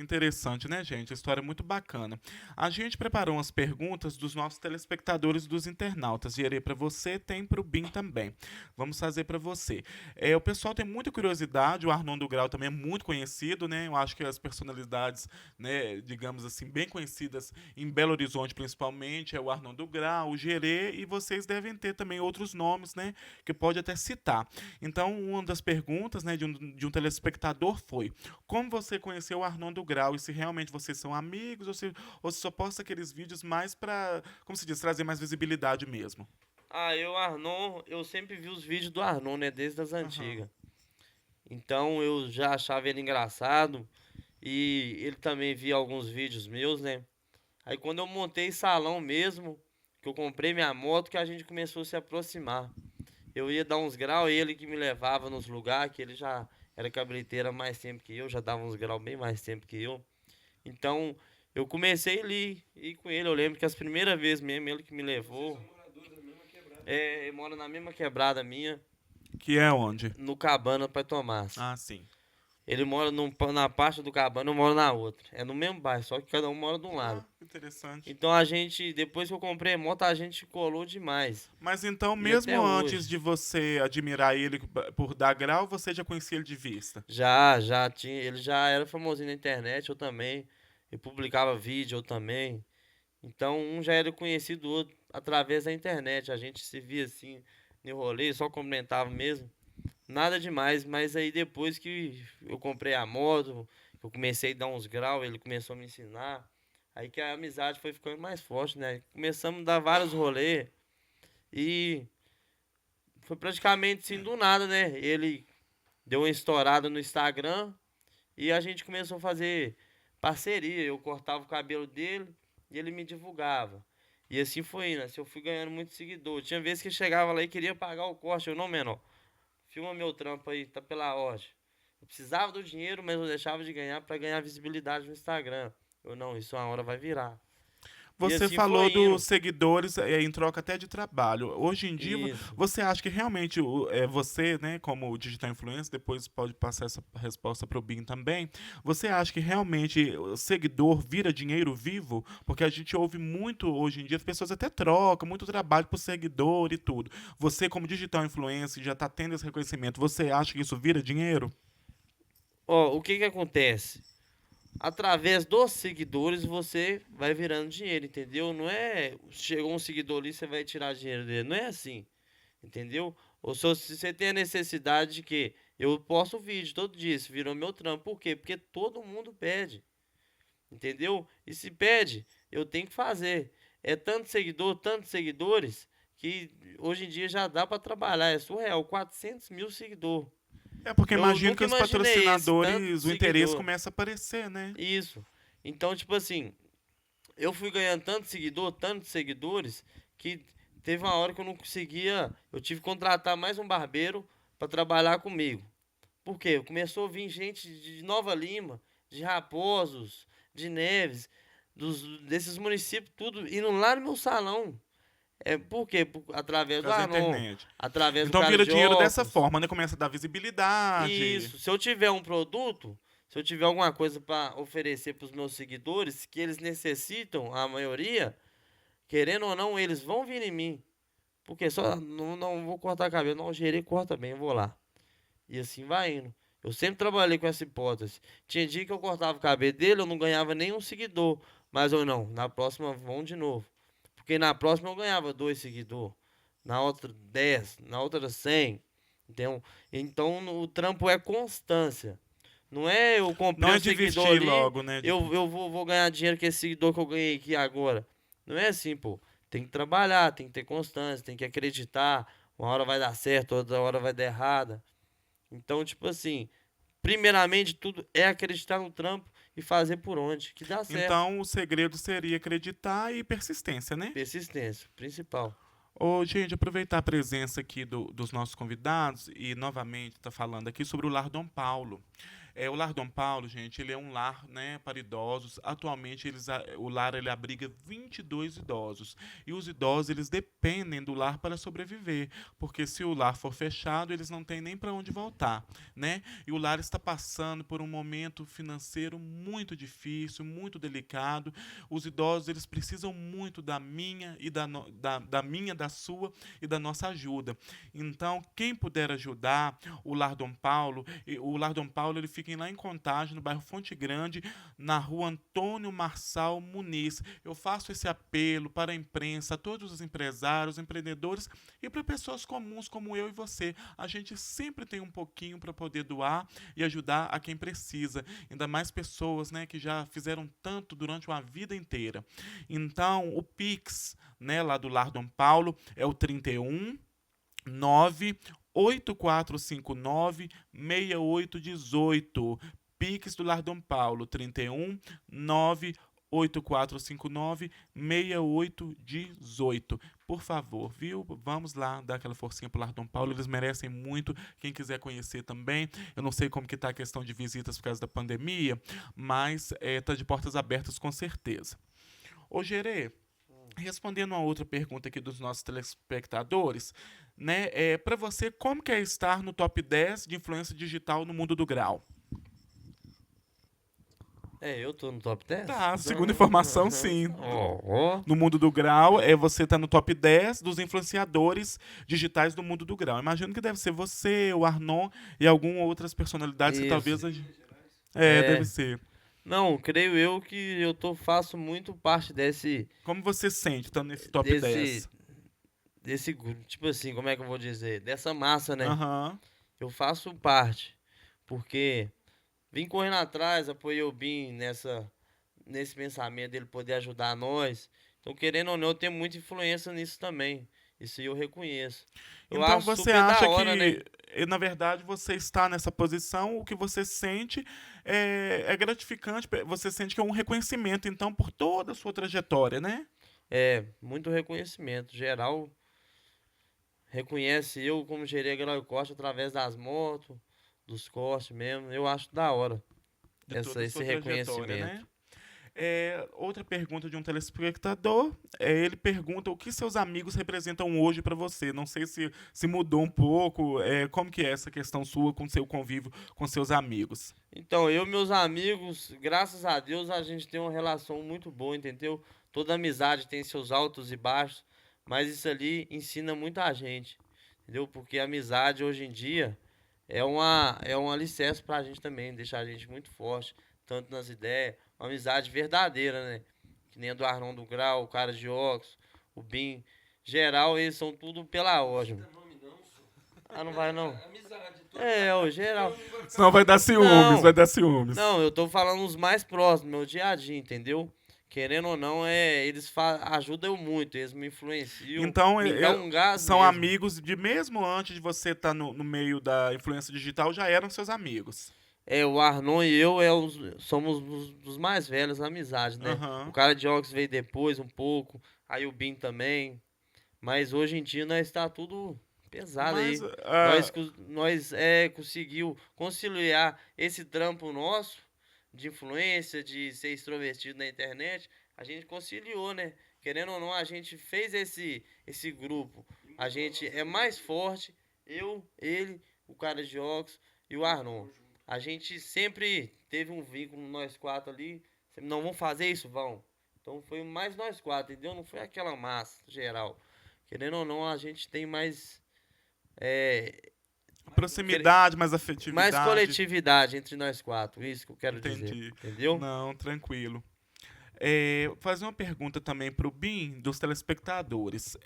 Interessante, né, gente? História muito bacana. A gente preparou umas perguntas dos nossos telespectadores e dos internautas. Gerei para você, tem para o Bim também. Vamos fazer para você. O pessoal tem muita curiosidade, o Arnon Grau também é muito conhecido, né? Eu acho que as personalidades, né, digamos assim, bem conhecidas em Belo Horizonte, principalmente, é o Arnon Grau, o Gerê, e vocês devem ter também outros nomes, né, que pode até citar. Então, uma das perguntas, né, de um telespectador foi: como você conheceu o Arnon Grau e se realmente vocês são amigos ou se só posta aqueles vídeos mais para, como se diz, trazer mais visibilidade mesmo? Ah, Arnon, eu sempre vi os vídeos do Arnon, né? Desde as Aham. antigas. Então eu já achava ele engraçado. E ele também via alguns vídeos meus, né? Aí quando eu montei salão mesmo, que eu comprei minha moto, que a gente começou a se aproximar. Eu ia dar uns graus, ele que me levava nos lugares, que ele já era cabriteiro há mais tempo que eu, já dava uns graus bem mais tempo que eu. Então, eu comecei ali, ir com ele. Eu lembro que as primeiras vezes mesmo, ele que me levou. Ele mora na mesma quebrada minha, Que é onde? no Cabana, Pai Tomás. Ah, sim. Ele mora na parte do Cabana, eu moro na outra. É no mesmo bairro, só que cada um mora de um lado. Ah, interessante. Então a gente, depois que eu comprei a moto, a gente colou demais. Mas então, E até mesmo antes hoje. de você admirar ele por dar grau, você já conhecia ele de vista? Já tinha, ele já era famosinho na internet, eu também. Eu publicava vídeo, eu também. Então, um já era conhecido do outro através da internet. A gente se via assim, no rolê, só comentava mesmo. Nada demais, mas aí depois que eu comprei a moto, eu comecei a dar uns graus, ele começou a me ensinar. Aí que a amizade foi ficando mais forte, né? Começamos a dar vários rolês e foi praticamente assim do nada, né? Ele deu uma estourada no Instagram e a gente começou a fazer parceria. Eu cortava o cabelo dele e ele me divulgava. E assim foi indo, assim, eu fui ganhando muito seguidor. Tinha vezes que chegava lá e queria pagar o corte, eu não, menor. Filma meu trampo aí, tá pela ordem. Eu precisava do dinheiro, mas eu deixava de ganhar para ganhar visibilidade no Instagram. Eu não, isso uma hora vai virar. E Você assim falou foi dos indo. seguidores em troca até de trabalho. Hoje em dia, Isso. você acha que realmente você, né, como digital influencer, depois pode passar essa resposta para o Bin também, você acha que realmente o seguidor vira dinheiro vivo? Porque a gente ouve muito hoje em dia, as pessoas até trocam, muito trabalho por seguidor e tudo. Você, como digital influencer, já está tendo esse reconhecimento, você acha que isso vira dinheiro? Ó, o que que acontece? Através dos seguidores você vai virando dinheiro, entendeu? Não é chegou um seguidor ali, você vai tirar dinheiro dele. Não é assim, entendeu? Ou se você tem a necessidade de que eu posto vídeo todo dia, isso virou meu trampo. Por quê? Porque todo mundo pede, entendeu? E se pede, eu tenho que fazer. É tanto seguidor, tantos seguidores, que hoje em dia já dá para trabalhar. É surreal, 400 mil seguidores. É porque Eu imagino que nunca os imaginei esse tanto patrocinadores, o interesse seguidor. começa a aparecer, né? Isso. Então, tipo assim, eu fui ganhando tanto seguidor, tantos seguidores, que teve uma hora que eu não conseguia. Eu tive que contratar mais um barbeiro para trabalhar comigo. Por quê? Começou a vir gente de Nova Lima, de Raposos, de Neves, desses municípios, tudo indo lá no meu salão. Por quê? Através Por do causa da Arnon, internet. através do Então cara vira de dinheiro dessa óculos. forma, né? Começa a dar visibilidade. Isso. Se eu tiver um produto, se eu tiver alguma coisa para oferecer para os meus seguidores que eles necessitam, a maioria, querendo ou não, eles vão vir em mim. Porque só não vou cortar cabelo, não, o gerê corta bem, eu vou lá. E assim vai indo. Eu sempre trabalhei com essa hipótese. Tinha dia que eu cortava o cabelo dele, eu não ganhava nenhum seguidor. Mas eu não, na próxima vão de novo. Porque na próxima eu ganhava 2 seguidores. Na outra 10, na outra 100. Então, o trampo é constância. Não é eu Não comprei é um de seguidor vestir ali, logo, né? eu vou ganhar dinheiro com esse seguidor que eu ganhei aqui agora. Não é assim, pô. Tem que trabalhar, tem que ter constância, tem que acreditar. Uma hora vai dar certo, outra hora vai dar errada. Então, tipo assim, primeiramente tudo é acreditar no trampo e fazer por onde, que dá certo. Então o segredo seria acreditar e persistência, né? Persistência, principal. Ô, gente, aproveitar a presença aqui dos nossos convidados e novamente tá falando aqui sobre o Lar Dom Paulo. O Lar Dom Paulo, gente, ele é um lar, né, para idosos. Atualmente, o lar ele abriga 22 idosos. E os idosos, eles dependem do lar para sobreviver. Porque se o lar for fechado, eles não têm nem para onde voltar, né? E o lar está passando por um momento financeiro muito difícil, muito delicado. Os idosos, eles precisam muito da minha e da sua e da nossa ajuda. Então, quem puder ajudar o Lar Dom Paulo, o Lar Dom Paulo ele fica lá em Contagem, no bairro Fonte Grande, na rua Antônio Marçal Muniz. Eu faço esse apelo para a imprensa, a todos os empresários, empreendedores e para pessoas comuns como eu e você. A gente sempre tem um pouquinho para poder doar e ajudar a quem precisa. Ainda mais pessoas, né, que já fizeram tanto durante uma vida inteira. Então, o Pix, né, lá do Lar Dom Paulo é o 31 98459 6818. Pix do Lar Dom Paulo, 31 98459 6818. Por favor, viu? Vamos lá dar aquela forcinha pro Lar Dom Paulo, eles merecem muito. Quem quiser conhecer também, eu não sei como que tá a questão de visitas por causa da pandemia, mas tá de portas abertas com certeza. Ô, Gerê, respondendo a outra pergunta aqui dos nossos telespectadores, né, para você, como que é estar no top 10 de influência digital no mundo do grau? Eu tô no top 10? Tá, segundo informação, sim. Ó. No mundo do grau, você tá no top 10 dos influenciadores digitais do mundo do grau. Imagino que deve ser você, o Arnon e algumas outras personalidades que Isso. talvez... É. Deve ser. Não, creio eu que faço muito parte desse... Como você sente estando nesse top 10? Desse grupo, tipo assim, como é que eu vou dizer? Dessa massa, né? Aham. Eu faço parte, porque vim correndo atrás, apoiei o Bin nesse pensamento dele poder ajudar nós. Então, querendo ou não, eu tenho muita influência nisso também. Isso aí eu reconheço. Eu Então acho você super acha da hora, que, né? na verdade, você está nessa posição, o que você sente é gratificante, você sente que é um reconhecimento, então, por toda a sua trajetória, né? Muito reconhecimento. Geral reconhece eu como gerei Grau e Corte através das motos, dos cortes mesmo. Eu acho da hora De toda a esse sua trajetória, reconhecimento. né? Outra pergunta de um telespectador, ele pergunta o que seus amigos representam hoje para você. Não sei se mudou um pouco, como que é essa questão sua com seu convívio com seus amigos? Então, eu e meus amigos, graças a Deus, a gente tem uma relação muito boa, entendeu? Toda amizade tem seus altos e baixos, mas isso ali ensina muita gente, entendeu? Porque a amizade hoje em dia é um alicerce pra gente também, deixa a gente muito forte, tanto nas ideias, uma amizade verdadeira, né? Que nem a do Arnon do Grau, o cara de óculos, o Bin, geral, eles são tudo pela ordem. Ah, não vai não? O geral. Senão vai dar ciúmes, Não. vai dar ciúmes. Não, eu tô falando os mais próximos, meu dia a dia, entendeu? Querendo ou não, eles ajudam eu muito, eles me influenciam, Então, me dão um gás são mesmo. amigos de mesmo antes de você estar no meio da influência digital, já eram seus amigos. O Arnon e eu somos dos mais velhos na amizade, né? Aham. O cara de óculos veio depois um pouco, aí o Bin também. Mas hoje em dia nós tá tudo pesado Mas, aí. Nós conseguiu conciliar esse trampo nosso de influência, de ser extrovertido na internet. A gente conciliou, né? Querendo ou não, a gente fez esse grupo. A gente é mais forte, eu, ele, o cara de óculos e o Arnon. A gente sempre teve um vínculo, nós quatro ali. Não, vamos fazer isso? Vão. Então foi mais nós quatro, entendeu? Não foi aquela massa geral. Querendo ou não, a gente tem mais proximidade, mais afetividade. mais coletividade entre nós quatro. Isso que eu quero Entendi. dizer. Entendeu? Não, tranquilo. Fazer uma pergunta também para o Bin, dos telespectadores.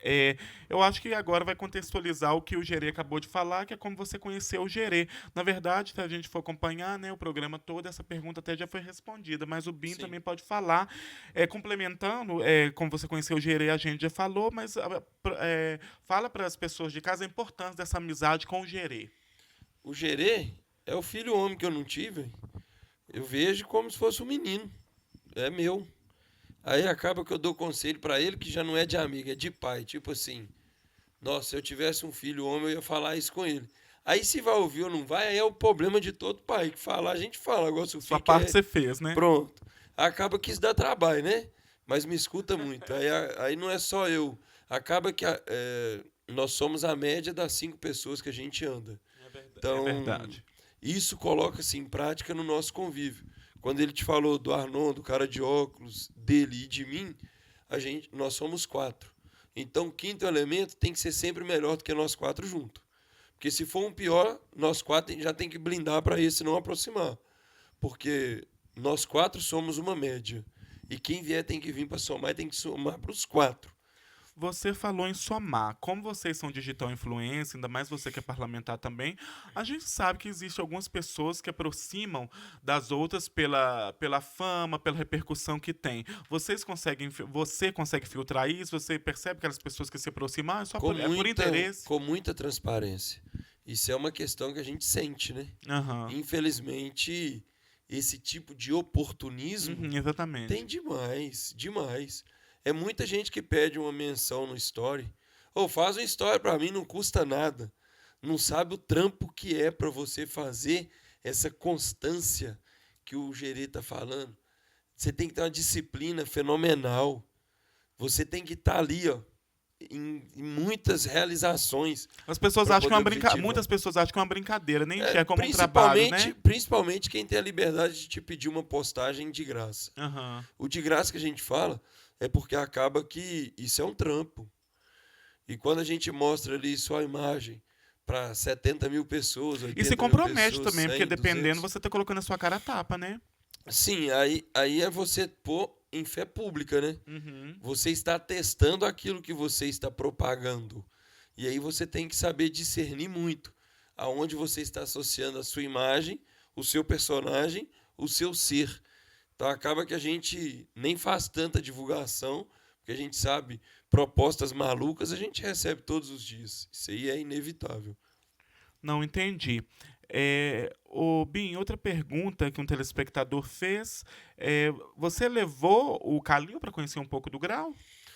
Eu acho que agora vai contextualizar o que o Gerê acabou de falar, que é como você conheceu o Gerê. Na verdade, se a gente for acompanhar, né, o programa todo, essa pergunta até já foi respondida, mas o Bin também pode falar, complementando, como você conheceu o Gerê, a gente já falou, mas fala para as pessoas de casa a importância dessa amizade com o Gerê. O Gerê é o filho homem que eu não tive. Eu vejo como se fosse um menino. É meu. Aí acaba que eu dou conselho pra ele que já não é de amigo, é de pai. Tipo assim, nossa, se eu tivesse um filho homem, eu ia falar isso com ele. Aí se vai ouvir ou não vai, aí é o problema de todo pai. Que falar, a gente fala. Agora se o Sua filho parte quer, você fez, né? pronto. Acaba que isso dá trabalho, né? Mas me escuta muito. Aí não é só eu. Acaba que nós somos a média das 5 pessoas que a gente anda. Então, É verdade. isso coloca-se em prática no nosso convívio. Quando ele te falou do Arnon, do cara de óculos, dele e de mim, nós somos 4. Então, o quinto elemento tem que ser sempre melhor do que nós 4 juntos. Porque se for um pior, nós 4 já tem que blindar para esse não aproximar. Porque nós 4 somos uma média. E quem vier tem que vir para somar e tem que somar para os 4. Você falou em somar. Como vocês são digital influencer, ainda mais você que é parlamentar também, a gente sabe que existem algumas pessoas que aproximam das outras pela fama, pela repercussão que tem. Você consegue filtrar isso? Você percebe aquelas pessoas que se aproximam? É por interesse? Com muita transparência. Isso é uma questão que a gente sente, né? Aham. Infelizmente, esse tipo de oportunismo Exatamente. tem demais, demais. É muita gente que pede uma menção no story. Ou faz uma story para mim, não custa nada. Não sabe o trampo que é para você fazer essa constância que o Gerê está falando. Você tem que ter uma disciplina fenomenal. Você tem que estar ali, ó, em muitas realizações. As pessoas pra acham que é uma poder brincadeira. objetivar. Muitas pessoas acham que é uma brincadeira, nem enxerga como um trabalho, né? Principalmente quem tem a liberdade de te pedir uma postagem de graça. Aham. O de graça que a gente fala é porque acaba que isso é um trampo. E quando a gente mostra ali só a imagem para 70 mil pessoas, 80 E se mil compromete pessoas, também, 100, porque dependendo, 200. você tá colocando a sua cara a tapa, né? Sim, aí é você pôr em fé pública, né? Uhum. Você está testando aquilo que você está propagando. E aí você tem que saber discernir muito aonde você está associando a sua imagem, o seu personagem, o seu ser. Então acaba que a gente nem faz tanta divulgação, porque a gente sabe, propostas malucas a gente recebe todos os dias. Isso aí é inevitável. Não entendi. Ô, Bin, outra pergunta que um telespectador fez. Você levou o Calil para conhecer um pouco do grau?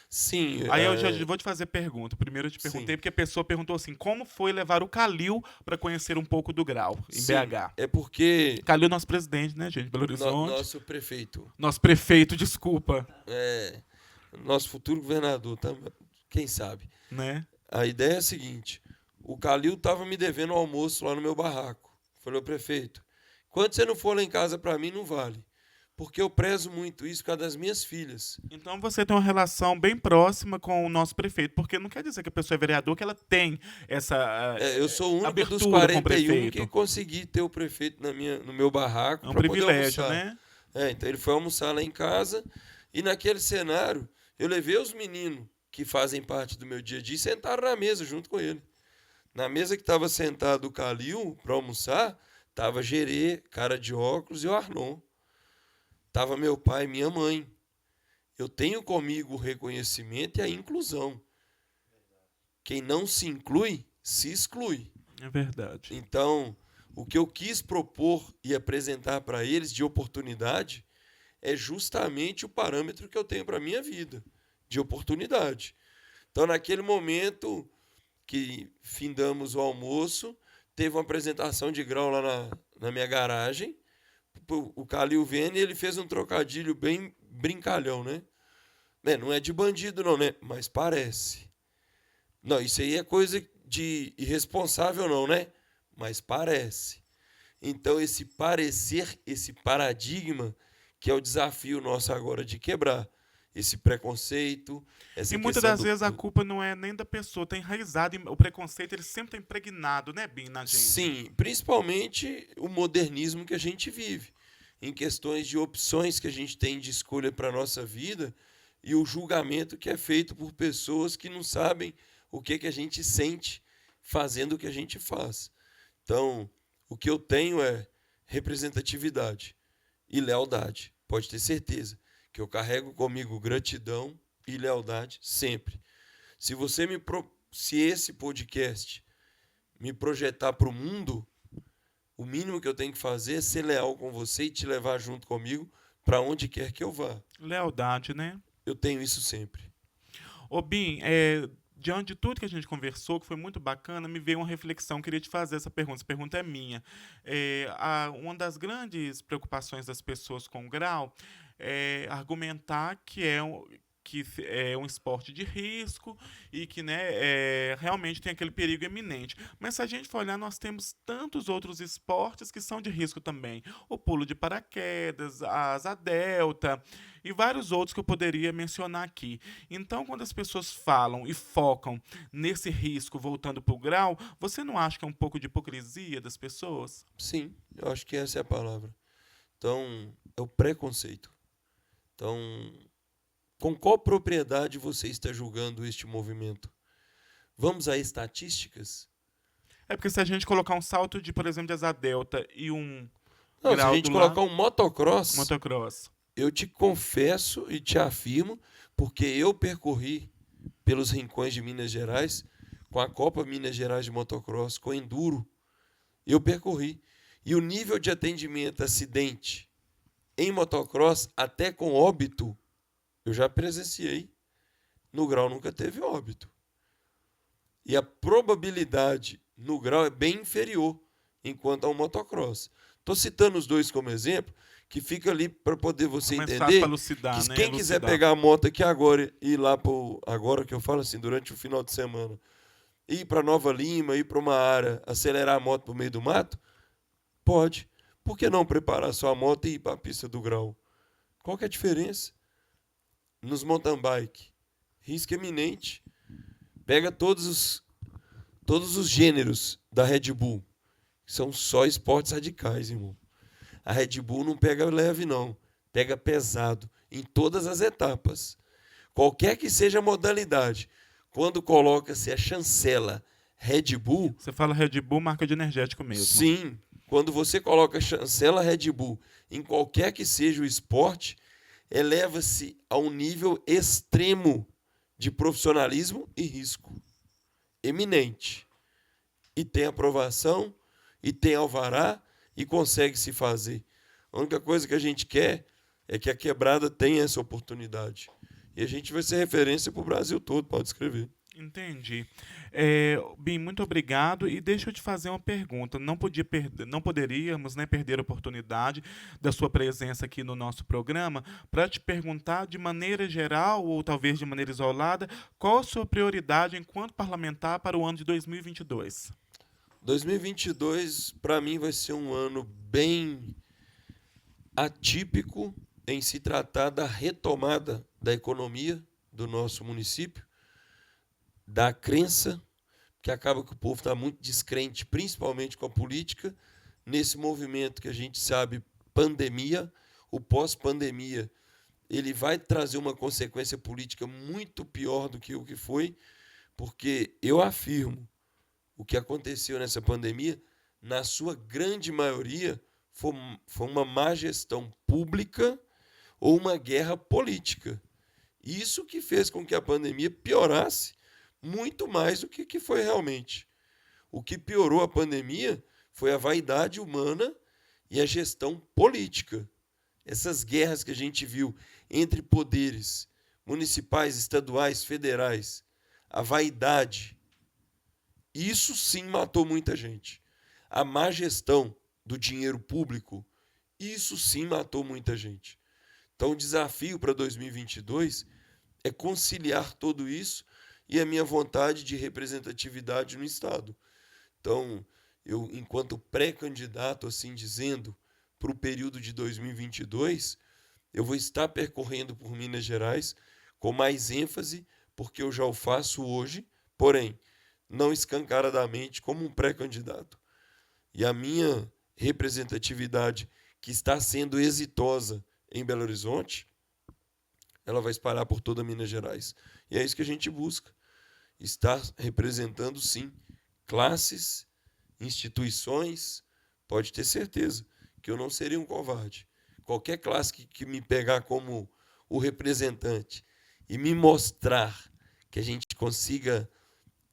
Sim, Aí eu já vou te fazer pergunta. Primeiro eu te sim. perguntei porque a pessoa perguntou assim: como foi levar o Calil para conhecer um pouco do grau em Sim, BH? é porque Calil é nosso presidente, né, gente? Belo Horizonte. nosso prefeito, Nosso prefeito, desculpa, nosso futuro governador, quem sabe. né? A ideia é a seguinte: o Calil estava me devendo almoço lá no meu barraco. Falei, prefeito, quando você não for lá em casa para mim, não vale. Porque eu prezo muito isso por causa das minhas filhas. Então você tem uma relação bem próxima com o nosso prefeito, porque não quer dizer que a pessoa é vereador, que ela tem essa Eu sou o único abertura dos com o 41 prefeito. que consegui ter o prefeito no meu barraco É um para poder privilégio, almoçar. né? Então ele foi almoçar lá em casa e naquele cenário eu levei os meninos que fazem parte do meu dia a dia e sentaram na mesa junto com ele. Na mesa que estava sentado o Calil para almoçar, estava Gerê, cara de óculos e o Arnon. Estava meu pai e minha mãe. Eu tenho comigo o reconhecimento e a inclusão. Quem não se inclui, se exclui. É verdade. Então, o que eu quis propor e apresentar para eles de oportunidade é justamente o parâmetro que eu tenho para a minha vida, de oportunidade. Então, naquele momento que findamos o almoço, teve uma apresentação de grau lá na minha garagem. O Calil vendo e ele fez um trocadilho bem brincalhão, né? Não é de bandido não, né? Mas parece. Não, isso aí é coisa de irresponsável não, né? Mas parece. Então esse parecer, esse paradigma, que é o desafio nosso agora de quebrar. Esse preconceito, essa E muitas questão das vezes a culpa não é nem da pessoa, está enraizado. O preconceito ele sempre está impregnado, né, Bin, na gente? Sim, principalmente o modernismo que a gente vive, em questões de opções que a gente tem de escolha para a nossa vida e o julgamento que é feito por pessoas que não sabem o que a gente sente fazendo o que a gente faz. Então, o que eu tenho é representatividade e lealdade. Pode ter certeza que eu carrego comigo gratidão e lealdade sempre. Se esse podcast me projetar para o mundo, o mínimo que eu tenho que fazer é ser leal com você e te levar junto comigo para onde quer que eu vá. Lealdade, né? Eu tenho isso sempre. Ô, Bin, diante de tudo que a gente conversou, que foi muito bacana, me veio uma reflexão. Queria te fazer essa pergunta. Essa pergunta é minha. Uma das grandes preocupações das pessoas com o grau é argumentar que é um esporte de risco e que, né, realmente tem aquele perigo iminente. Mas se a gente for olhar, nós temos tantos outros esportes que são de risco também. O pulo de paraquedas, a asa delta e vários outros que eu poderia mencionar aqui. Então, quando as pessoas falam e focam nesse risco voltando para o grau, você não acha que é um pouco de hipocrisia das pessoas? Sim, eu acho que essa é a palavra. Então, é o preconceito. Então, com qual propriedade você está julgando este movimento? Vamos a estatísticas? É porque se a gente colocar um salto de, por exemplo, de asa delta e um Não, se a grau gente do colocar lado, um motocross, motocross. eu te confesso e te afirmo, porque eu percorri pelos rincões de Minas Gerais, com a Copa Minas Gerais de motocross, com enduro, eu percorri. E o nível de atendimento, acidente em motocross, até com óbito, eu já presenciei. No grau nunca teve óbito. E a probabilidade no grau é bem inferior, enquanto ao motocross. Estou citando os dois como exemplo, que fica ali para poder você É mais fácil para entender elucidar, que né? quem quiser Elucidar. pegar a moto aqui agora e ir lá para agora que eu falo assim, durante o final de semana, ir para Nova Lima, ir para uma área, acelerar a moto por meio do mato, pode. Por que não preparar sua moto e ir para a pista do grau? Qual que é a diferença? Nos mountain bike, risco iminente. Pega todos os gêneros da Red Bull. São só esportes radicais, irmão. A Red Bull não pega leve, não. Pega pesado em todas as etapas. Qualquer que seja a modalidade, quando coloca-se a chancela Red Bull, Você fala Red Bull, marca de energético mesmo. sim, quando você coloca a chancela Red Bull em qualquer que seja o esporte, eleva-se a um nível extremo de profissionalismo e risco. Eminente. E tem aprovação, e tem alvará, e consegue se fazer. A única coisa que a gente quer é que a quebrada tenha essa oportunidade. E a gente vai ser referência para o Brasil todo, pode escrever. Entendi. Bem, muito obrigado. E deixa eu te fazer uma pergunta. Não poderíamos, né, perder a oportunidade da sua presença aqui no nosso programa para te perguntar, de maneira geral ou talvez de maneira isolada, qual a sua prioridade enquanto parlamentar para o ano de 2022? 2022, para mim, vai ser um ano bem atípico em se tratar da retomada da economia do nosso município, da crença, que acaba que o povo está muito descrente, principalmente com a política, nesse movimento que a gente sabe, pandemia, o pós-pandemia, ele vai trazer uma consequência política muito pior do que o que foi, porque eu afirmo, o que aconteceu nessa pandemia, na sua grande maioria, foi uma má gestão pública ou uma guerra política. Isso que fez com que a pandemia piorasse muito mais do que foi realmente. O que piorou a pandemia foi a vaidade humana e a gestão política. Essas guerras que a gente viu entre poderes municipais, estaduais, federais, a vaidade, isso sim matou muita gente. A má gestão do dinheiro público, isso sim matou muita gente. Então, o desafio para 2022 é conciliar tudo isso e a minha vontade de representatividade no Estado. Então, eu, enquanto pré-candidato, assim dizendo, para o período de 2022, eu vou estar percorrendo por Minas Gerais com mais ênfase, porque eu já o faço hoje, porém, não escancaradamente como um pré-candidato. E a minha representatividade, que está sendo exitosa em Belo Horizonte, ela vai espalhar por toda Minas Gerais. E é isso que a gente busca. Estar representando, sim, classes, instituições, pode ter certeza que eu não seria um covarde. Qualquer classe que me pegar como o representante e me mostrar que a gente consiga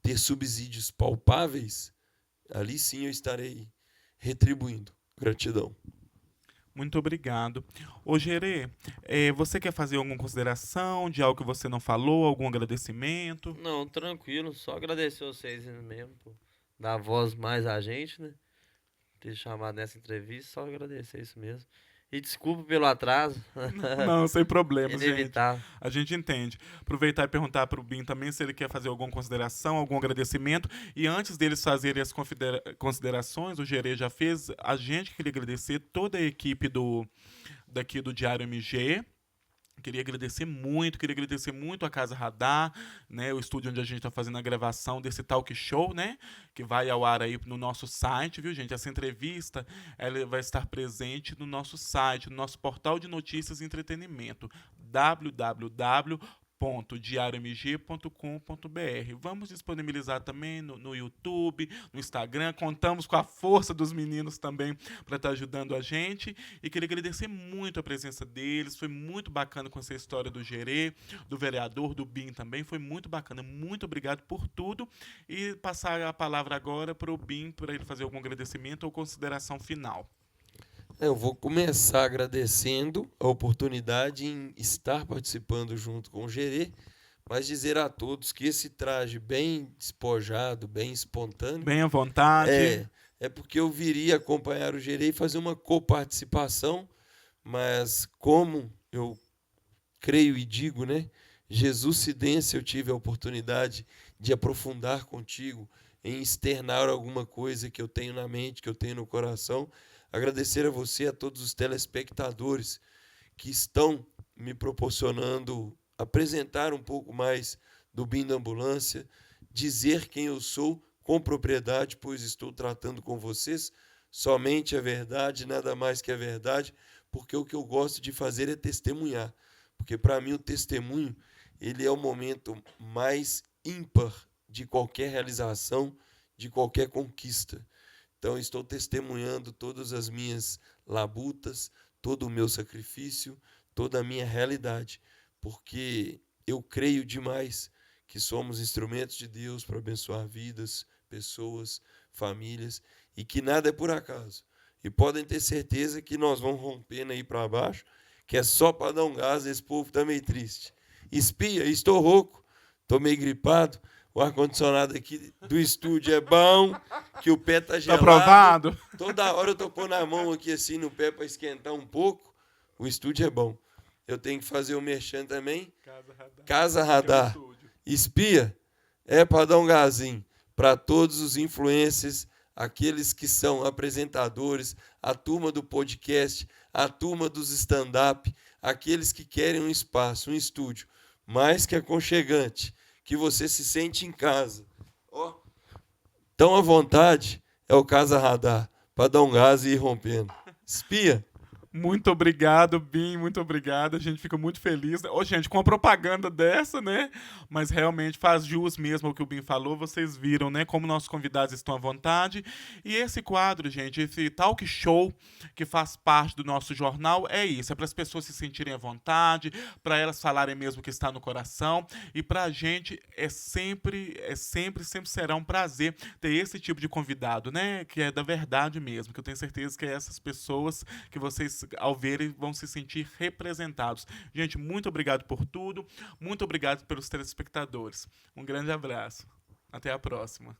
ter subsídios palpáveis, ali sim eu estarei retribuindo. Gratidão. Muito obrigado. Ô, Gerê, você quer fazer alguma consideração de algo que você não falou, algum agradecimento? Não, tranquilo, só agradecer vocês mesmo por dar voz mais a gente, né? Ter chamado nessa entrevista, só agradecer isso mesmo. E desculpa pelo atraso. Não, sem problemas, gente. Inevitável. A gente entende. Aproveitar e perguntar para o Bim também se ele quer fazer alguma consideração, algum agradecimento. E antes deles fazerem as considerações, o Gerê já fez, a gente queria agradecer toda a equipe daqui do Diário MG. Queria agradecer muito a Casa Radar, né, o estúdio onde a gente está fazendo a gravação desse talk show, né, que vai ao ar aí no nosso site, viu, gente? Essa entrevista ela vai estar presente no nosso site, no nosso portal de notícias e entretenimento, www.diariomg.com.br. Vamos disponibilizar também no YouTube, no Instagram. Contamos com a força dos meninos também para estar ajudando a gente. E queria agradecer muito a presença deles. Foi muito bacana com essa história do Gerê, do vereador, do Bim também. Foi muito bacana. Muito obrigado por tudo. E passar a palavra agora para o Bim, para ele fazer algum agradecimento ou consideração final. Eu vou começar agradecendo a oportunidade em estar participando junto com o Gerê, mas dizer a todos que esse traje bem despojado, bem espontâneo, Bem à vontade. é porque eu viria acompanhar o Gerê e fazer uma coparticipação, mas como eu creio e digo, né, Jesuscidência, eu tive a oportunidade de aprofundar contigo, em externar alguma coisa que eu tenho na mente, que eu tenho no coração. Agradecer a você, a todos os telespectadores que estão me proporcionando apresentar um pouco mais do Bim da Ambulância, dizer quem eu sou com propriedade, pois estou tratando com vocês somente a verdade, nada mais que a verdade, porque o que eu gosto de fazer é testemunhar. Porque para mim o testemunho, ele é o momento mais ímpar de qualquer realização, de qualquer conquista. Então, estou testemunhando todas as minhas labutas, todo o meu sacrifício, toda a minha realidade, porque eu creio demais que somos instrumentos de Deus para abençoar vidas, pessoas, famílias, e que nada é por acaso. E podem ter certeza que nós vamos rompendo aí para baixo, que é só para dar um gás, esse povo está meio triste. Espia, estou rouco, estou meio gripado. O ar-condicionado aqui do estúdio é bom, que o pé tá gelado. Tá aprovado? Toda hora eu tô pondo a mão aqui assim no pé para esquentar um pouco. O estúdio é bom. Eu tenho que fazer o merchan também. Casa Radar. Espia, é para dar um gazinho para todos os influencers, aqueles que são apresentadores, a turma do podcast, a turma dos stand-up, aqueles que querem um espaço, um estúdio mais que aconchegante, que você se sente em casa. Tão à vontade é o Casa Radar, para dar um gás e ir rompendo. Espia. Muito obrigado, Bim, muito obrigado. A gente fica muito feliz. Ô, gente, com uma propaganda dessa, né? Mas realmente faz jus mesmo ao que o Bim falou. Vocês viram, né? Como nossos convidados estão à vontade. E esse quadro, gente, esse talk show que faz parte do nosso jornal, é isso. É para as pessoas se sentirem à vontade, para elas falarem mesmo o que está no coração. E para a gente sempre será um prazer ter esse tipo de convidado, né? Que é da verdade mesmo. Que eu tenho certeza que é essas pessoas que vocês, ao verem, vão se sentir representados. Gente, muito obrigado por tudo. Muito obrigado pelos telespectadores. Um grande abraço. Até a próxima.